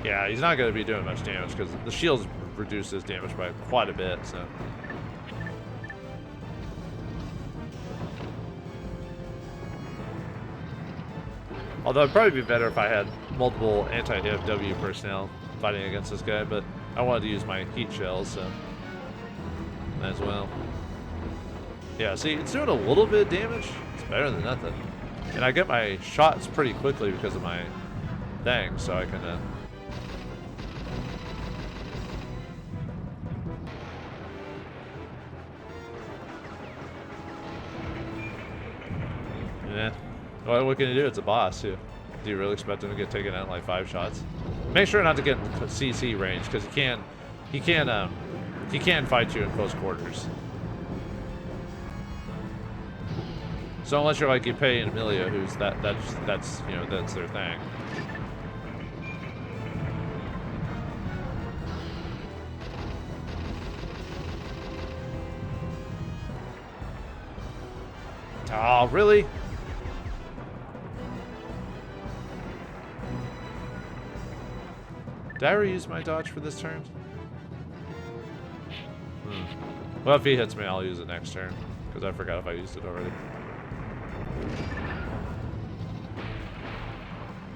Yeah, he's not going to be doing much damage because the shields reduce his damage by quite a bit, so. Although it'd probably be better if I had multiple anti-FW personnel fighting against this guy, but I wanted to use my heat shells, so might as well. Yeah, see, it's doing a little bit of damage. It's better than nothing. And I get my shots pretty quickly because of my thing, so I can... Yeah. Well, what can you do? It's a boss, too. Do you really expect him to get taken out in like 5 shots? Make sure not to get in CC range, because he can fight you in close quarters. So unless you're like Ippei and Emilia, who's that's you know, that's their thing. Oh, really? Did I reuse my dodge for this turn? Well, if he hits me, I'll use it next turn, because I forgot if I used it already.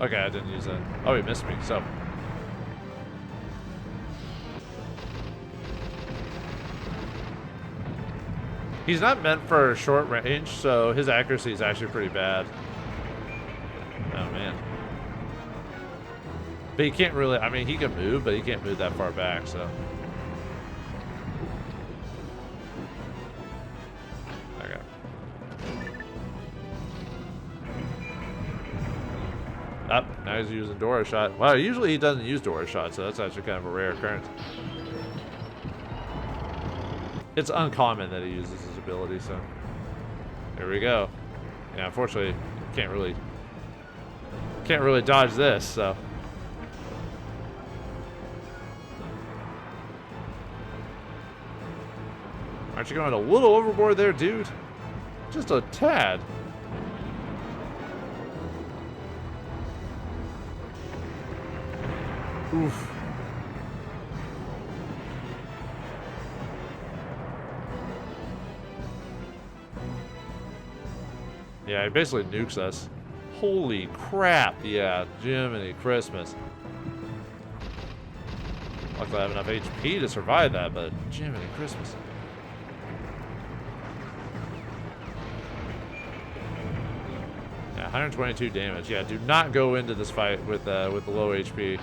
Okay, I didn't use that. Oh, he missed me, so. He's not meant for short range, so his accuracy is actually pretty bad. Oh, man. But he can't really, I mean, he can move, but he can't move that far back, so. Okay. Up, now he's using Dora shot. Wow, usually he doesn't use Dora shot, so that's actually kind of a rare occurrence. It's uncommon that he uses his ability, so. Here we go. Yeah, unfortunately, can't really dodge this, so. Aren't you going a little overboard there, dude? Just a tad. Oof. Yeah, he basically nukes us. Holy crap, yeah, Jiminy Christmas. Luckily I have enough HP to survive that, but Jiminy Christmas. Yeah, 122 damage. Yeah, do not go into this fight with the low HP.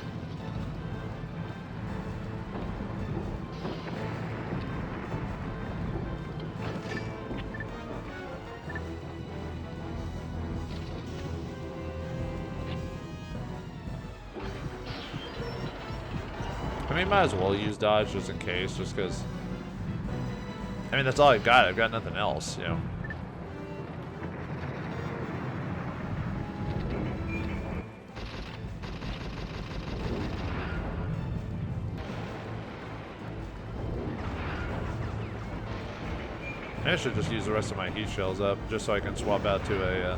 I mean, might as well use dodge just in case, just because. I mean, that's all I've got. I've got nothing else, you know. I should just use the rest of my heat shells up, just so I can swap out to a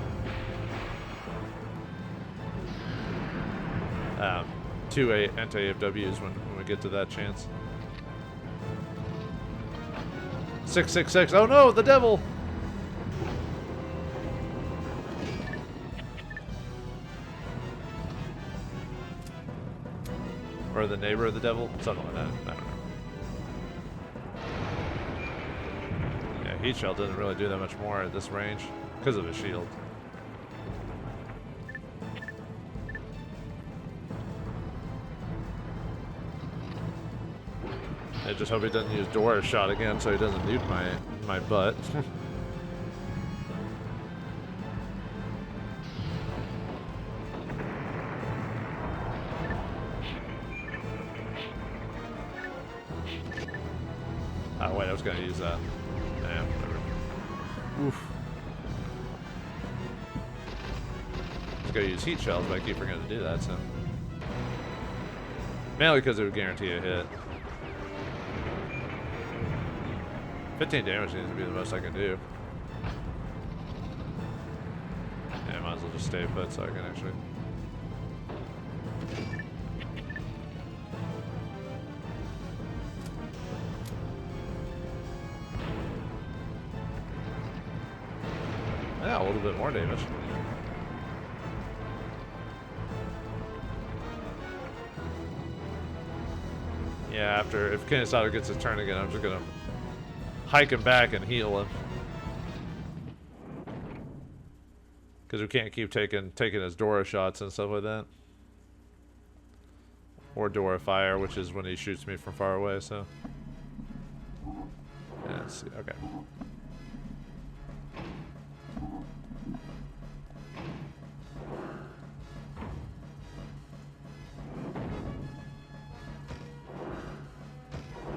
2 anti-AFWs when we get to that chance. 666. Oh no, the devil! Or the neighbor of the devil? Something like that. I don't know. Yeah, heat shell doesn't really do that much more at this range because of his shield. I just hope he doesn't use Dora's shot again so he doesn't nuke my butt. Oh wait, I was gonna use that. Yeah, whatever. Oof. I was gonna use heat shells, but I keep forgetting to do that, so. Mainly because it would guarantee a hit. 15 damage needs to be the most I can do. Yeah, I might as well just stay put so I can actually. little bit more damage. Yeah, if Kenisato gets his turn again, I'm just gonna hike him back and heal him. Because we can't keep taking his Dora shots and stuff like that. Or Dora fire, which is when he shoots me from far away, so. Yeah, let's see, okay.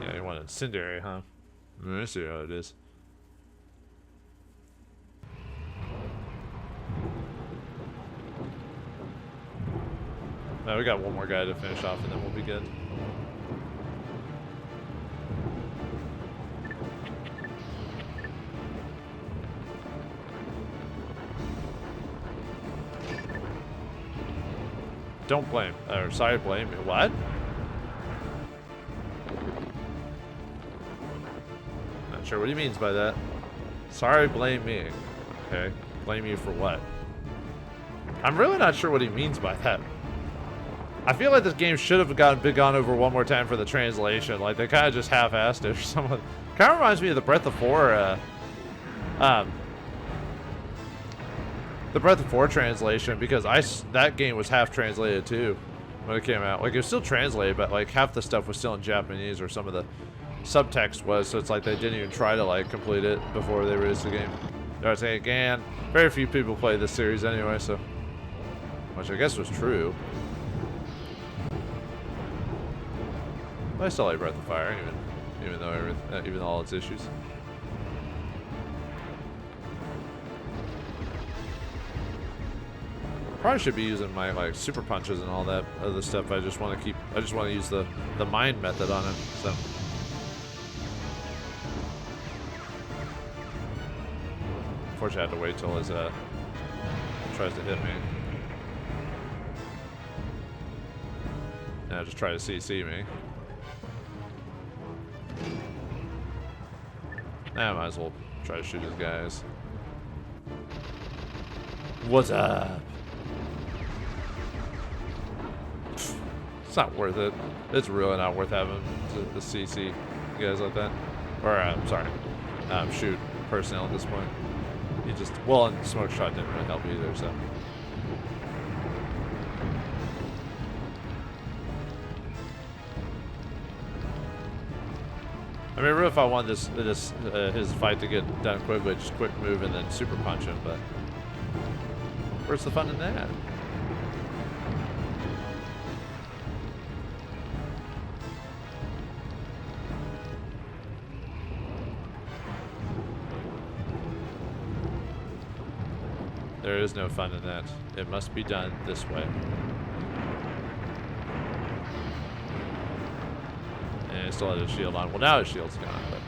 Yeah, you want incendiary, huh? Let's see how it is. No, we got one more guy to finish off and then we'll be good. Don't blame, or sorry, blame me. What? Not sure what he means by that. Sorry, blame me. Okay, blame you for what? I'm really not sure what he means by that. I feel like this game should have been gone over one more time for the translation. Like, they kind of just half-assed it or something. Kind of reminds me of the Breath of 4, the Breath of 4 translation, because that game was half translated too when it came out. Like, it was still translated, but like half the stuff was still in Japanese, or some of the subtext was, so it's like they didn't even try to like complete it before they released the game. I was saying again, very few people play this series anyway, so, which I guess was true. But I still like Breath of Fire, even all its issues. Probably should be using my like super punches and all that other stuff. I just want to use the mind method on it. So. Unfortunately, I have to wait till his tries to hit me. Now just try to CC me. I might as well try to shoot his guys. What's up? It's not worth it. It's really not worth having the CC guys like that. Or, I'm sorry, shoot personnel at this point. You just, well, and smoke shot didn't really help either, so. I mean, really, if I want his fight to get done quickly, just quick move and then super punch him, but where's the fun in that? There is no fun in that. It must be done this way. And he still had his shield on. Well, now his shield's gone, but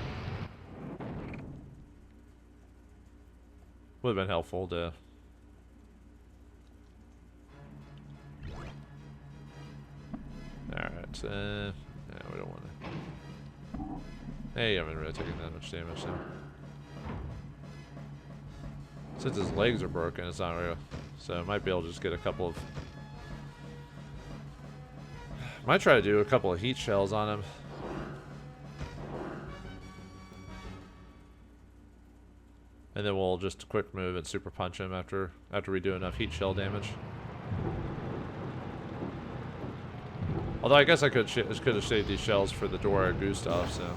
would have been helpful to. Alright, yeah, we don't want to. Hey, I haven't really taken that much damage now. Since his legs are broken, it's not real. So I might be able to just get a couple of. Might try to do a couple of heat shells on him. And then we'll just quick move and super punch him after we do enough heat shell damage. Although I guess I could have saved these shells for the Dora Gustaf, so.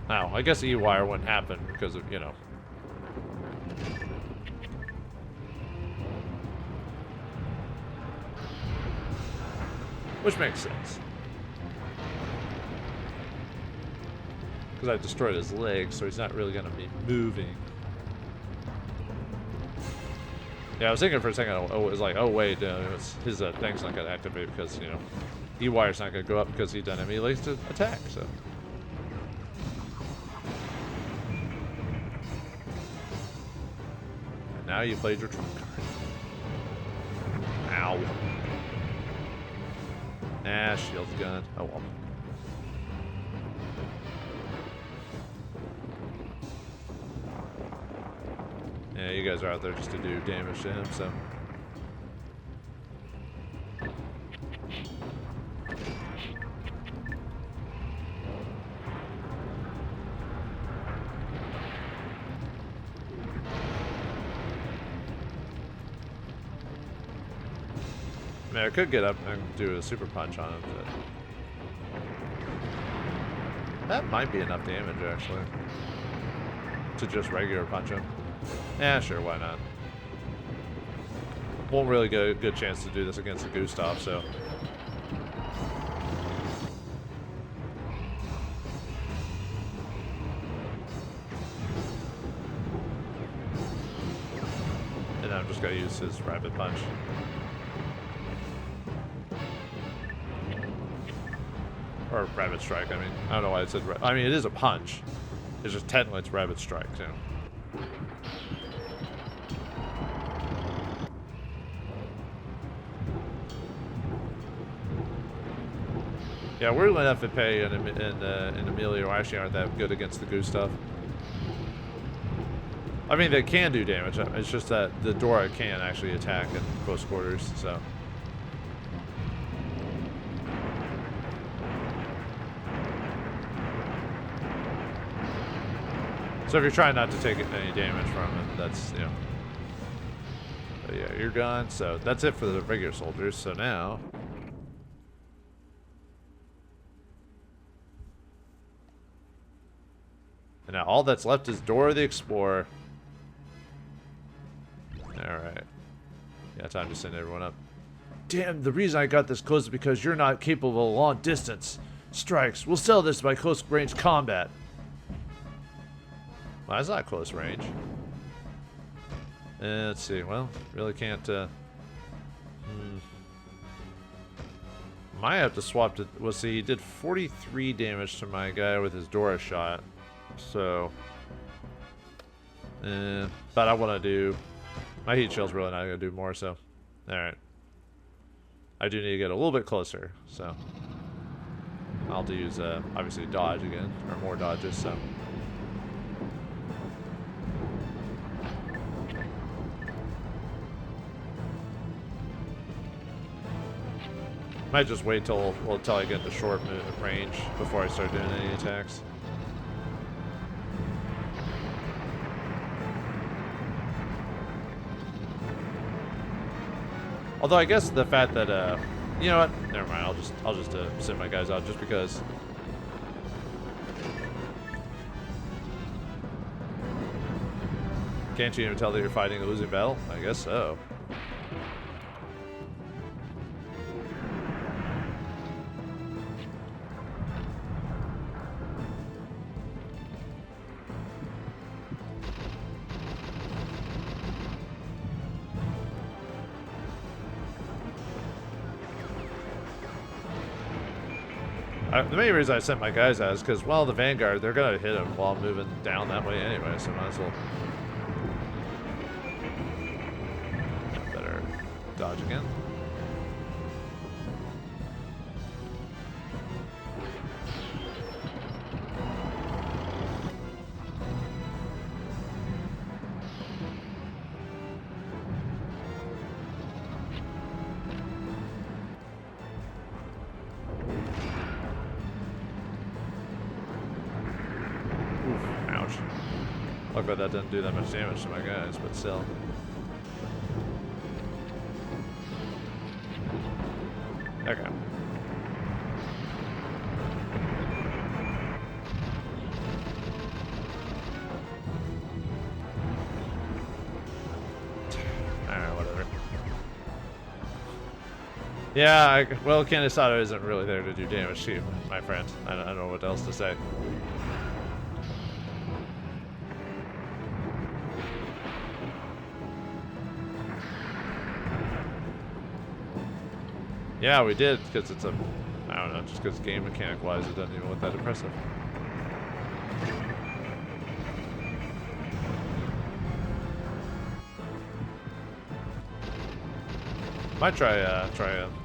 Now, I guess E-Wire wouldn't happen because of, you know. Which makes sense. Because I destroyed his legs, so he's not really going to be moving. Yeah, I was thinking for a second, oh, it was like, oh wait, his thing's not going to activate because, you know, E-Wire's not going to go up because he done immediately to attack, so. And now you played your trump card. Ow. Nah, shield's gun. Oh well. Yeah, you guys are out there just to do damage to him, so. I mean, I could get up and do a super punch on him, but that might be enough damage, actually, to just regular punch him. Yeah, sure, why not? Won't really get a good chance to do this against the Gustaf, so. And I'm just gonna use his rapid punch. Or rapid strike, I mean. I don't know why it said I mean, it is a punch. It's just technically it's rapid strike, too. Yeah, weirdly enough, Ippei and Emilio actually aren't that good against the Gustaf. I mean, they can do damage. It's just that the Dora can actually attack in close quarters, so. So if you're trying not to take any damage from it, that's, you know. But yeah, you're gone. So that's it for the regular soldiers. So now. And now all that's left is Dora the Explorer. Alright. Yeah, time to send everyone up. Damn, the reason I got this close is because you're not capable of long distance strikes. We'll sell this by close range combat. Well, that's not close range. Let's see. Well, really can't. Might have to swap to. Well, see, he did 43 damage to my guy with his Dora shot. So. But I want to do. My heat shell's really not going to do more, so. Alright. I do need to get a little bit closer, so. I'll have to use, obviously, dodge again. Or more dodges, so. Might just wait till I get the short range before I start doing any attacks. Although I guess the fact that you know what? Never mind. I'll just send my guys out just because. Can't you even tell that you're fighting a losing battle? I guess so. The main reason I sent my guys out is because, well, the Vanguard, they're going to hit him while I'm moving down that way anyway, so might as well. Better dodge again. Luckily that didn't do that much damage to my guys, but still. Okay. Alright, whatever. Yeah, well, Kanisato isn't really there to do damage to you, my friend. I don't know what else to say. Yeah, we did, because it's a, I don't know, just because game mechanic-wise it doesn't even look that impressive. Might try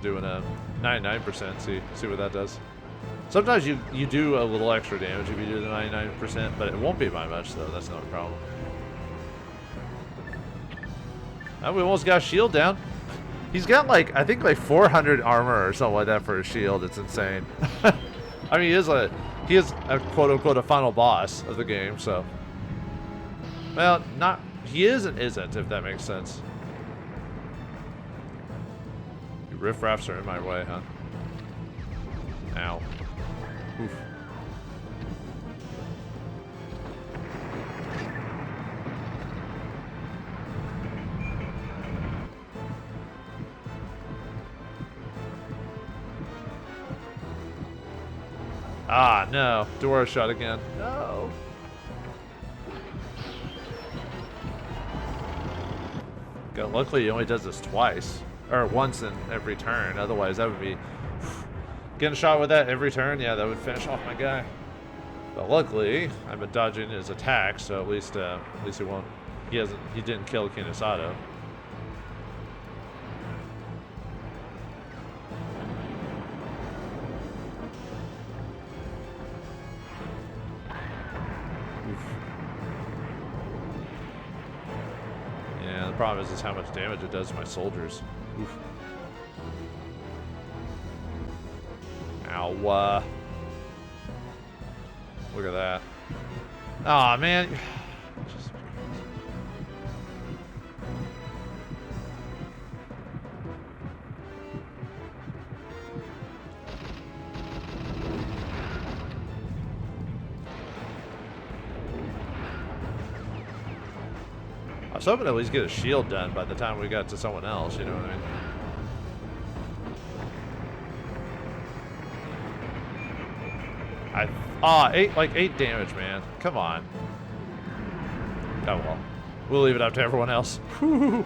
doing a 99%. See what that does. Sometimes you do a little extra damage if you do the 99%, but it won't be by much though. That's not a problem. Oh, we almost got a shield down. He's got like, I think like 400 armor or something like that for his shield. It's insane. I mean, he is a quote unquote a final boss of the game, so. Well, not, he is and isn't, if that makes sense. Riffraffs are in my way, huh? Ow. Oof. Ah, no. Dora shot again. No. God, luckily, he only does this twice. Or once in every turn. Otherwise, that would be... Getting shot with that every turn? Yeah, that would finish off my guy. But luckily, I've been dodging his attacks, so at least he won't... He didn't kill Kaiho. Yeah, the problem is how much damage it does to my soldiers. Oof. Ow. Look at that. Aw, man. I was hoping to at least get a shield done by the time we got to someone else, you know what I mean? 8 damage, man. Come on. Oh well. We'll leave it up to everyone else. Whew.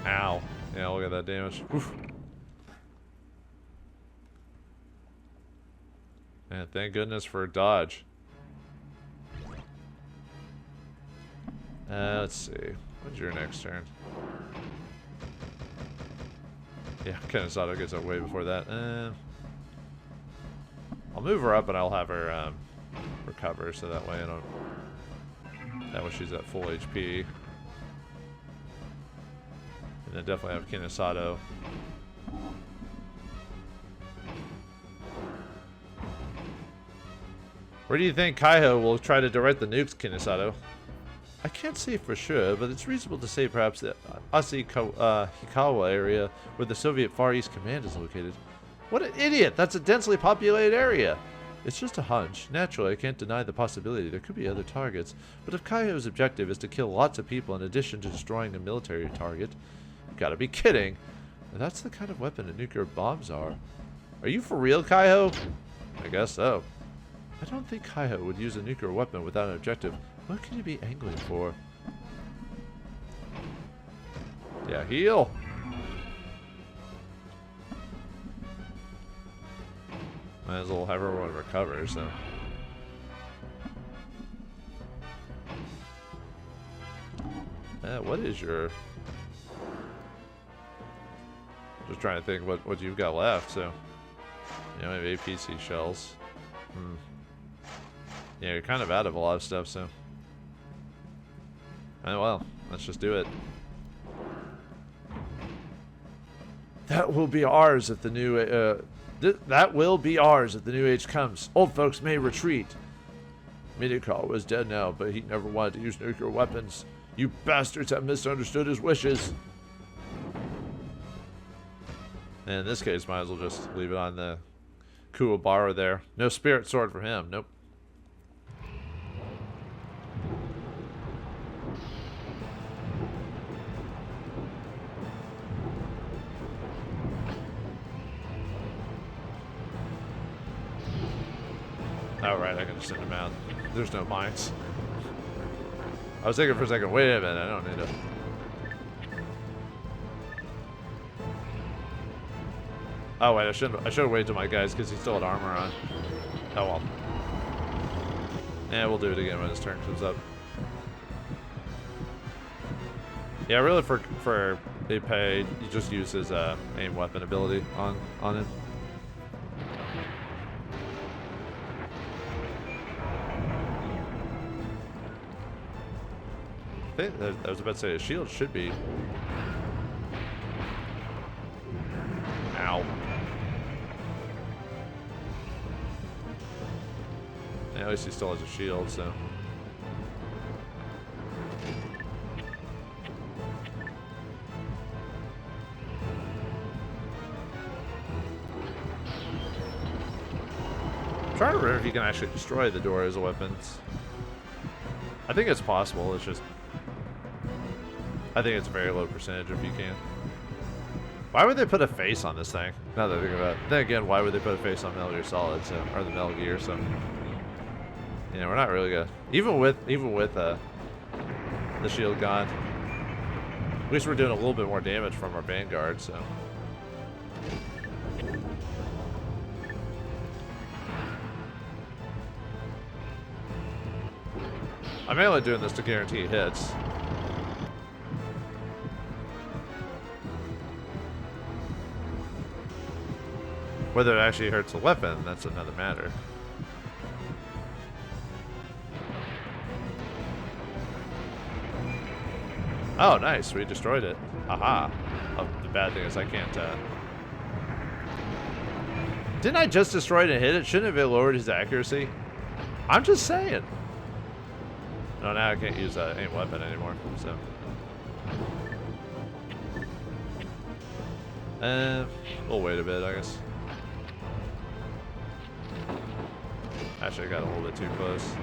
Ow. Yeah, look at that damage. Oof. And thank goodness for a dodge. Let's see. When's your next turn? Yeah, Kaiho gets up way before that. I'll move her up and I'll have her recover so that way I don't... That way she's at full HP. And then definitely have Kaiho. Where do you think Kaiho will try to direct the nukes, Kaiho? I can't say for sure, but it's reasonable to say perhaps the Hikawa area where the Soviet Far East Command is located. What an idiot! That's a densely populated area! It's just a hunch. Naturally, I can't deny the possibility there could be other targets, but if Kaiho's objective is to kill lots of people in addition to destroying a military target, you gotta be kidding! That's the kind of weapon that nuclear bombs are. Are you for real, Kaiho? I guess so. I don't think Kaiho would use a nuclear weapon without an objective. What can you be angling for? Yeah, heal! Might as well have everyone recover, so... what is your... Just trying to think what you've got left, so... You know, maybe APC shells. Yeah, you're kind of out of a lot of stuff, so... Oh well, let's just do it. That will be ours if the new... that will be ours if the new age comes. Old folks may retreat. Midikar was dead now, but he never wanted to use nuclear weapons. You bastards have misunderstood his wishes. And in this case, might as well just leave it on the Kuwabara there. No spirit sword for him. Nope. Oh, right, I can just send him out. There's no mines. I was thinking for a second, wait a minute, I don't need to... Oh, wait, I should have waited till my guys because he still had armor on. Oh, well. Yeah, we'll do it again when his turn comes up. Yeah, really for Ippei, you just use his aim weapon ability on him. I was about to say his shield should be. Ow. Yeah, at least he still has a shield, so. I'm trying to remember if you can actually destroy the door as weapons. I think it's possible, it's just. I think it's a very low percentage if you can. Why would they put a face on this thing? Now that I think about it. Then again, why would they put a face on Metal Gear Solid, so, or the Metal Gear? So, yeah, we're not really gonna. Even with the shield gone, at least we're doing a little bit more damage from our Vanguard. So, I'm mainly doing this to guarantee hits. Whether it actually hurts the weapon, that's another matter. Oh, nice. We destroyed it. Aha. Oh, the bad thing is I can't, Didn't I just destroy it and hit it? Shouldn't it have lowered his accuracy? I'm just saying. No, now I can't use that aim weapon anymore, so. We'll wait a bit, I guess. Actually, I got a little bit too close.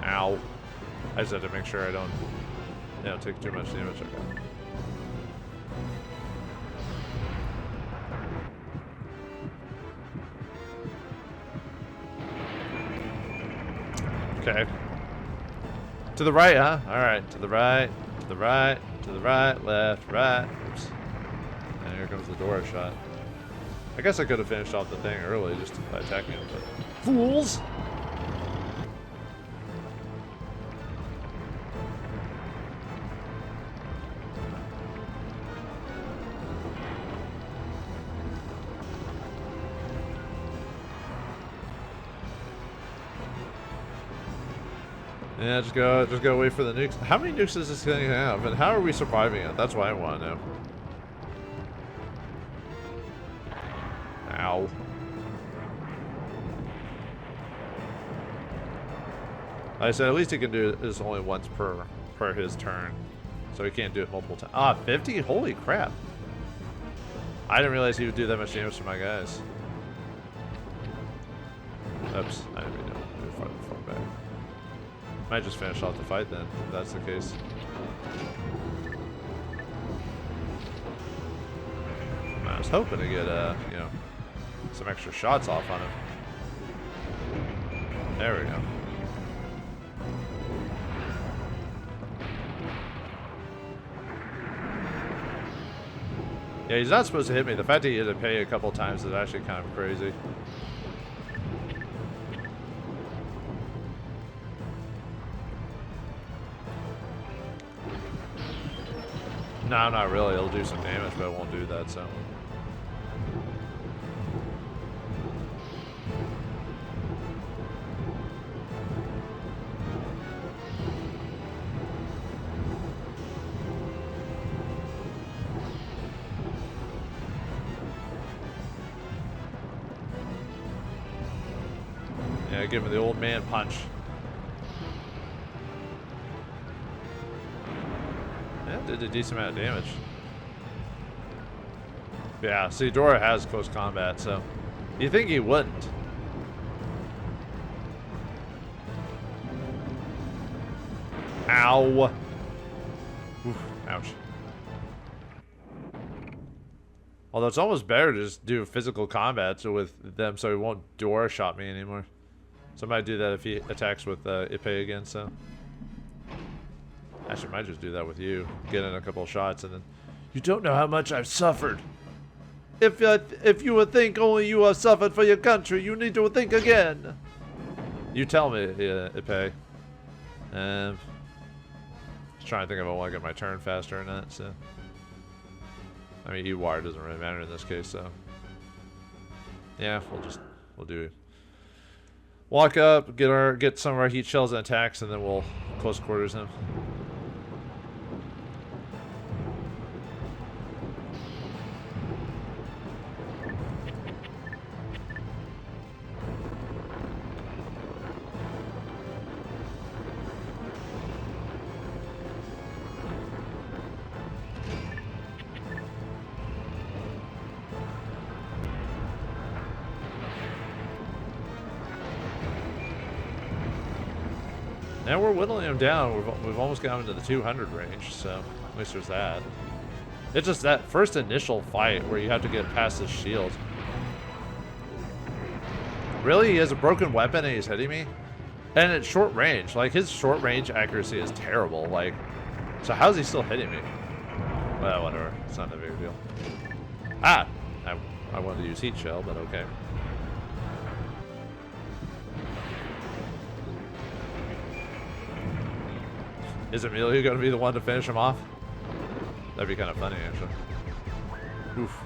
Ow. I just had to make sure I don't, take too much damage. Okay. To the right, huh? Alright, to the right, to the right, to the right, left, right. Oops. And here comes the Dora shot. I guess I could have finished off the thing early just by attacking him, but. Fools! Yeah, just go wait for the nukes. How many nukes does this thing have, and how are we surviving it? That's what I want to know. Ow. Like I said, at least he can do this only once per his turn, so he can't do it multiple times. Ah, 50? Holy crap! I didn't realize he would do that much damage to my guys. Oops, I didn't mean to move far back. Might just finish off the fight then, if that's the case. I was hoping to get, some extra shots off on him. There we go. Yeah, he's not supposed to hit me. The fact that he had to pay a couple times is actually kind of crazy. No, not really. It'll do some damage, but it won't do that, so. Yeah, give him the old man punch. Did a decent amount of damage. Yeah, see, Dora has close combat, so you think he wouldn't. Ow. Oof, ouch. Although it's almost better to just do physical combat with them so he won't Dora shot me anymore. Somebody do that if he attacks with Ippei again, so. Actually, I might just do that with you. Get in a couple of shots and then. You don't know how much I've suffered. If you would think only you have suffered for your country, you need to think again. You tell me, Ippei. Just trying to think if I want to get my turn faster or not. So, I mean, E-wire doesn't really matter in this case. So, yeah, we'll do. Walk up, get some of our heat shells and attacks, and then we'll close quarters him. Now we're whittling him down. We've almost got him into the 200 range, so at least there's that. It's just that first initial fight where you have to get past his shield. Really? He has a broken weapon and he's hitting me? And at short range. Like, his short range accuracy is terrible. Like, so how's he still hitting me? Well, whatever. It's not that big a deal. Ah! I wanted to use heat shell, but okay. Is Emilio going to be the one to finish him off? That'd be kind of funny, actually. Oof.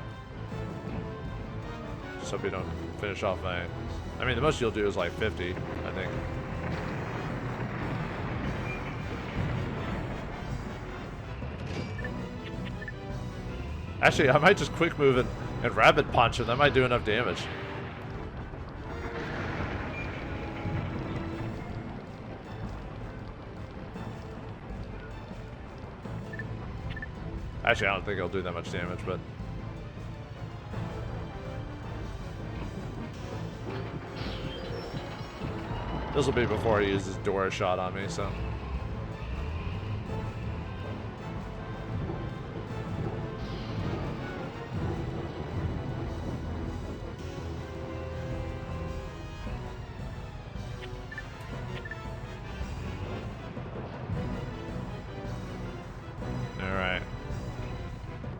Just hope you don't finish off my... I mean, the most you'll do is like 50, I think. Actually, I might just quick move and rabbit punch him. That might do enough damage. Actually, I don't think it'll do that much damage, but... This will be before he uses Dora shot on me, so...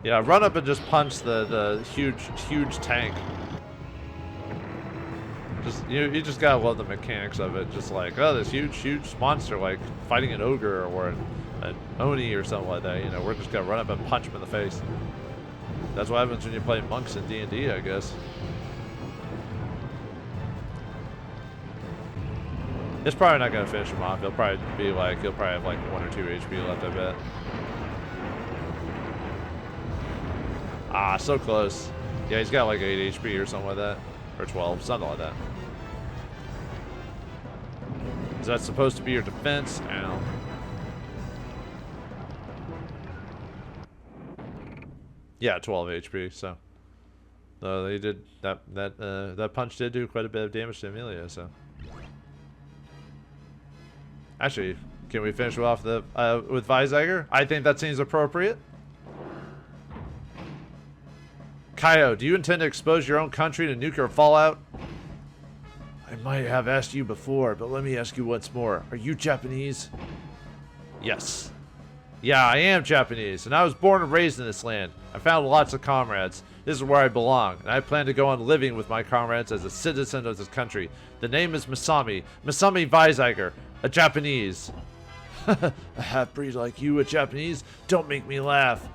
Yeah, run up and just punch the huge tank. You just gotta love the mechanics of it. Just like, oh, this huge monster, like fighting an ogre or an oni or something like that. You know, we're just gonna run up and punch him in the face. That's what happens when you play monks in D&D, I guess. It's probably not gonna finish him off. He'll probably have like 1 or 2 HP left, I bet. Ah, so close. Yeah, he's got like 8 HP or something like that. Or 12, something like that. Is that supposed to be your defense? Ow. Yeah, 12 HP, so. They did that punch did do quite a bit of damage to Emilio, so. Actually, can we finish off with Weizsäcker? I think that seems appropriate. Kaiho, do you intend to expose your own country to nuclear fallout? I might have asked you before, but let me ask you once more. Are you Japanese? Yes. Yeah, I am Japanese, and I was born and raised in this land. I found lots of comrades. This is where I belong, and I plan to go on living with my comrades as a citizen of this country. The name is Masami Weizsäcker, a Japanese. A half-breed like you, a Japanese? Don't make me laugh.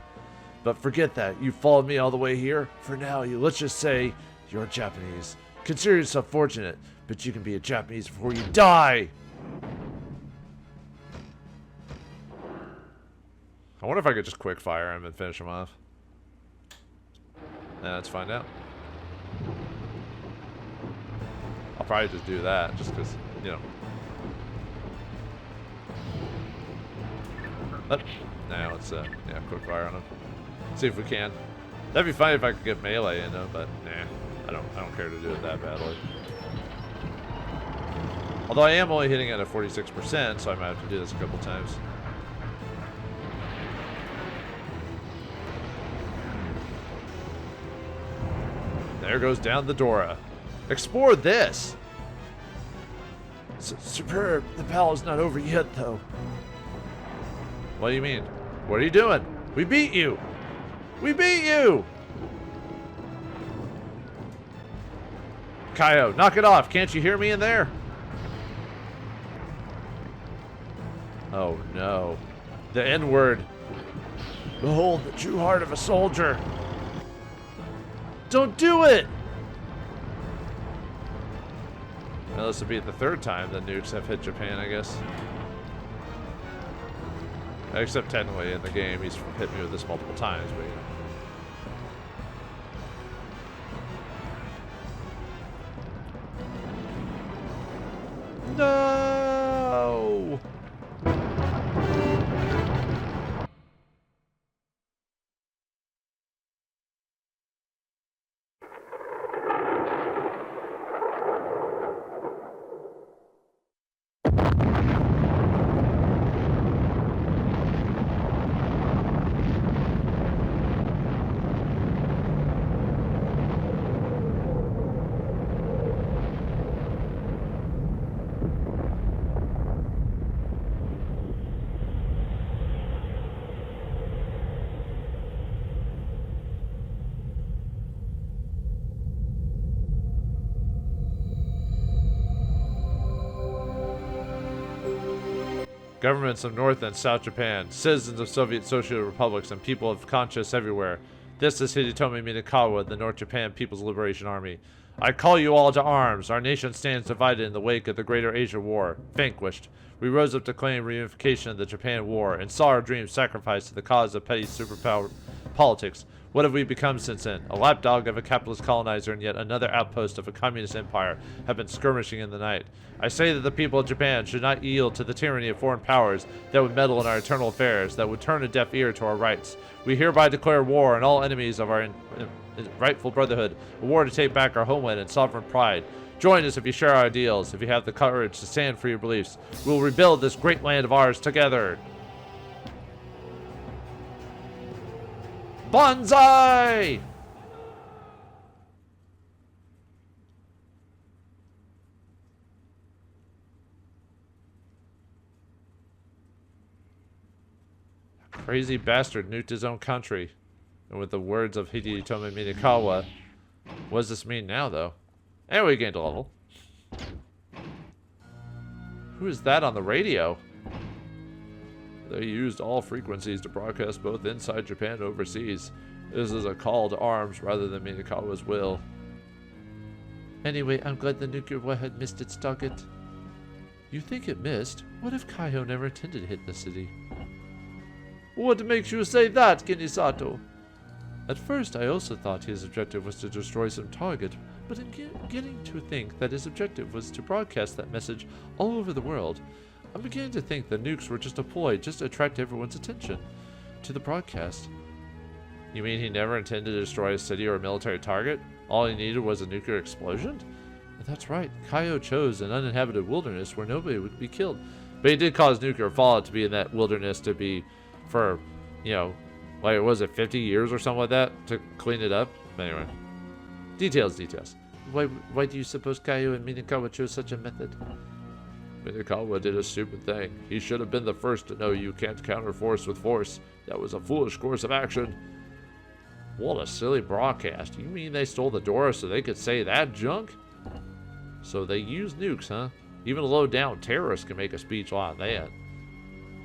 But forget that. You followed me all the way here. For now, let's just say you're Japanese. Consider yourself fortunate, but you can be a Japanese before you die. I wonder if I could just quick fire him and finish him off. Yeah, let's find out. I'll probably just do that, just because, you know. Now let's yeah, quick fire on him. See if we can. That'd be fine if I could get melee in him, but nah, I don't care to do it that badly. Although I am only hitting at a 46%, so I might have to do this a couple times. There goes down the Dora. Explore this. Superb. The battle's not over yet, though. What do you mean? What are you doing? We beat you. We beat you! Kaiho, knock it off. Can't you hear me in there? Oh no. The N-word. Behold the true heart of a soldier. Don't do it! Well, this will be the third time the nukes have hit Japan, I guess. Except technically in the game, he's hit me with this multiple times, but you know. No! Governments of North and South Japan, citizens of Soviet Socialist Republics, and people of conscience everywhere. This is Hidetomi Minakawa, the North Japan People's Liberation Army. I call you all to arms. Our nation stands divided in the wake of the Greater Asia War, vanquished. We rose up to claim reunification of the Japan War, and saw our dreams sacrificed to the cause of petty superpower politics. What have we become since then? A lapdog of a capitalist colonizer and yet another outpost of a communist empire have been skirmishing in the night. I say that the people of Japan should not yield to the tyranny of foreign powers that would meddle in our internal affairs, that would turn a deaf ear to our rights. We hereby declare war on all enemies of our rightful brotherhood, a war to take back our homeland and sovereign pride. Join us if you share our ideals, if you have the courage to stand for your beliefs. We will rebuild this great land of ours together. Banzai! Crazy bastard nuked his own country. And with the words of Hidetomi Minakawa, what does this mean now, though? And we gained a level. Who is that on the radio? They used all frequencies to broadcast both inside Japan and overseas. This is a call to arms rather than Minakawa's will. Anyway, I'm glad the nuclear warhead missed its target. You think it missed? What if Kaiho never intended to hit the city? What makes you say that, Kinisato? At first, I also thought his objective was to destroy some target, but in getting to think that his objective was to broadcast that message all over the world, I'm beginning to think the nukes were just a ploy just to attract everyone's attention to the broadcast. You mean he never intended to destroy a city or a military target? All he needed was a nuclear explosion? That's right, Kaiho chose an uninhabited wilderness where nobody would be killed. But he did cause nuclear fallout to be in that wilderness to be for, you know, like, was it 50 years or something like that to clean it up? But anyway, details. Why do you suppose Kaiho and Minakawa chose such a method? Minakawa did a stupid thing. He should have been the first to know you can't counter force with force. That was a foolish course of action. What a silly broadcast. You mean they stole the Dora so they could say that junk? So they used nukes, huh? Even low-down terrorists can make a speech like that.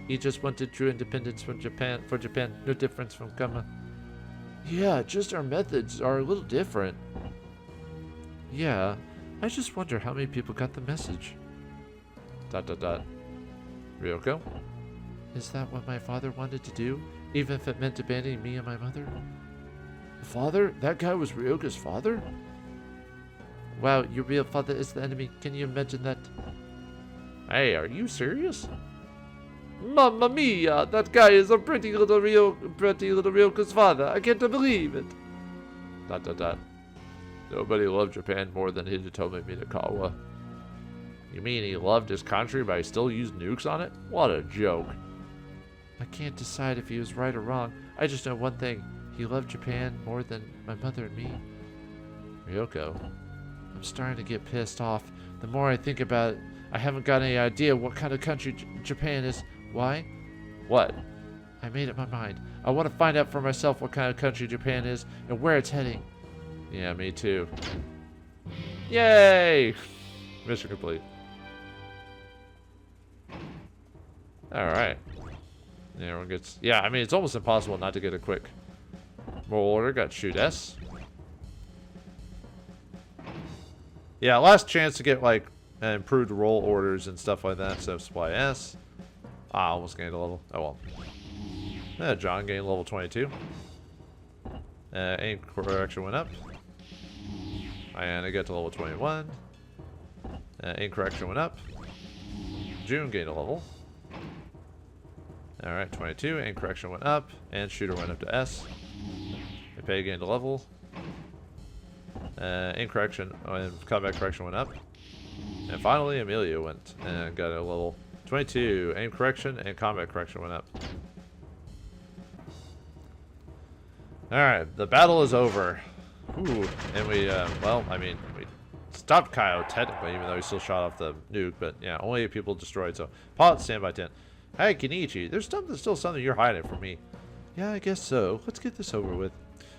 He just wanted true independence from Japan, for Japan, no difference from Kama. Yeah, just our methods are a little different. Yeah, I just wonder how many people got the message. ... Ryoko? Is that what my father wanted to do, even if it meant abandoning me and my mother? Father? That guy was Ryoko's father? Wow, your real father is the enemy. Can you imagine that? Hey, are you serious? Mamma mia! That guy is a pretty little Ryoko's father. I can't believe it. ... Nobody loved Japan more than Hidetomi Minakawa. You mean he loved his country but he still used nukes on it? What a joke. I can't decide if he was right or wrong. I just know one thing. He loved Japan more than my mother and me. Ryoko, I'm starting to get pissed off. The more I think about it, I haven't got any idea what kind of country Japan is. Why? What? I made up my mind. I want to find out for myself what kind of country Japan is and where it's heading. Yeah, me too. Yay! Mission complete. Alright. Everyone gets... Yeah, I mean, it's almost impossible not to get a quick roll order. Got shoot S. Yeah, last chance to get, like, improved roll orders and stuff like that. So, supply S. Ah, almost gained a level. Oh, well. John gained level 22. Aim correction went up. And I got to level 21. Aim correction went up. June gained a level. Alright, 22. Aim correction went up. And shooter went up to S. Ipei gained a level. Aim correction and combat correction went up. And finally, Amelia went and got a level 22. Aim correction and combat correction went up. Alright, the battle is over. Ooh, and we, well, I mean, we stopped Kaiho technically, even though he still shot off the nuke, but yeah, only 8 people destroyed, so pilot standby 10. Hey, Kenichi, there's still something you're hiding from me. Yeah, I guess so. Let's get this over with.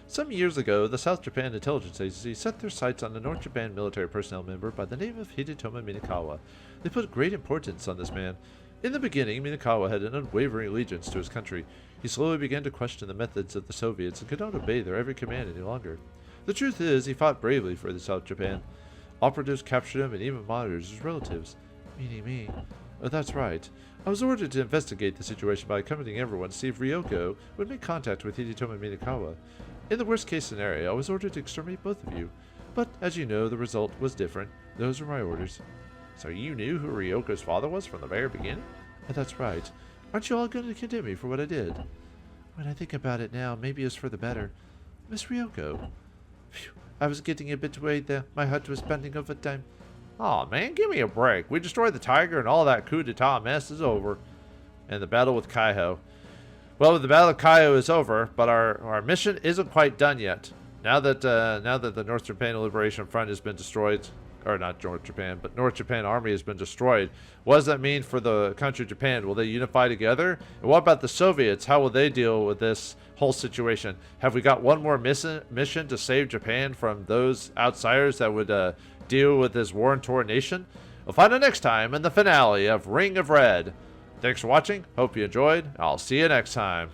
Some years ago, the South Japan Intelligence Agency set their sights on a North Japan military personnel member by the name of Hidetomo Minakawa. They put great importance on this man. In the beginning, Minakawa had an unwavering allegiance to his country. He slowly began to question the methods of the Soviets and could not obey their every command any longer. The truth is, he fought bravely for the South Japan. Operatives captured him and even monitored his relatives. Meaning me. Oh, that's right. I was ordered to investigate the situation by accompanying everyone to see if Ryoko would make contact with Hidetomo Minakawa. In the worst-case scenario, I was ordered to exterminate both of you. But, as you know, the result was different. Those were my orders. So you knew who Ryoko's father was from the very beginning? Oh, that's right. Aren't you all going to condemn me for what I did? When I think about it now, maybe it's for the better. Miss Ryoko. Phew, I was getting a bit worried there. My heart was pounding over time. Aw, man, give me a break. We destroyed the tiger and all that coup d'etat mess is over. And the battle with Kaiho. Well, the battle of Kaiho is over, but our mission isn't quite done yet. Now that the North Japan Liberation Front has been destroyed, or not North Japan, but North Japan Army has been destroyed, what does that mean for the country of Japan? Will they unify together? And what about the Soviets? How will they deal with this whole situation? Have we got one more mission to save Japan from those outsiders that would deal with this war-torn nation? We'll find out next time in the finale of Ring of Red. Thanks for watching. Hope you enjoyed. I'll see you next time.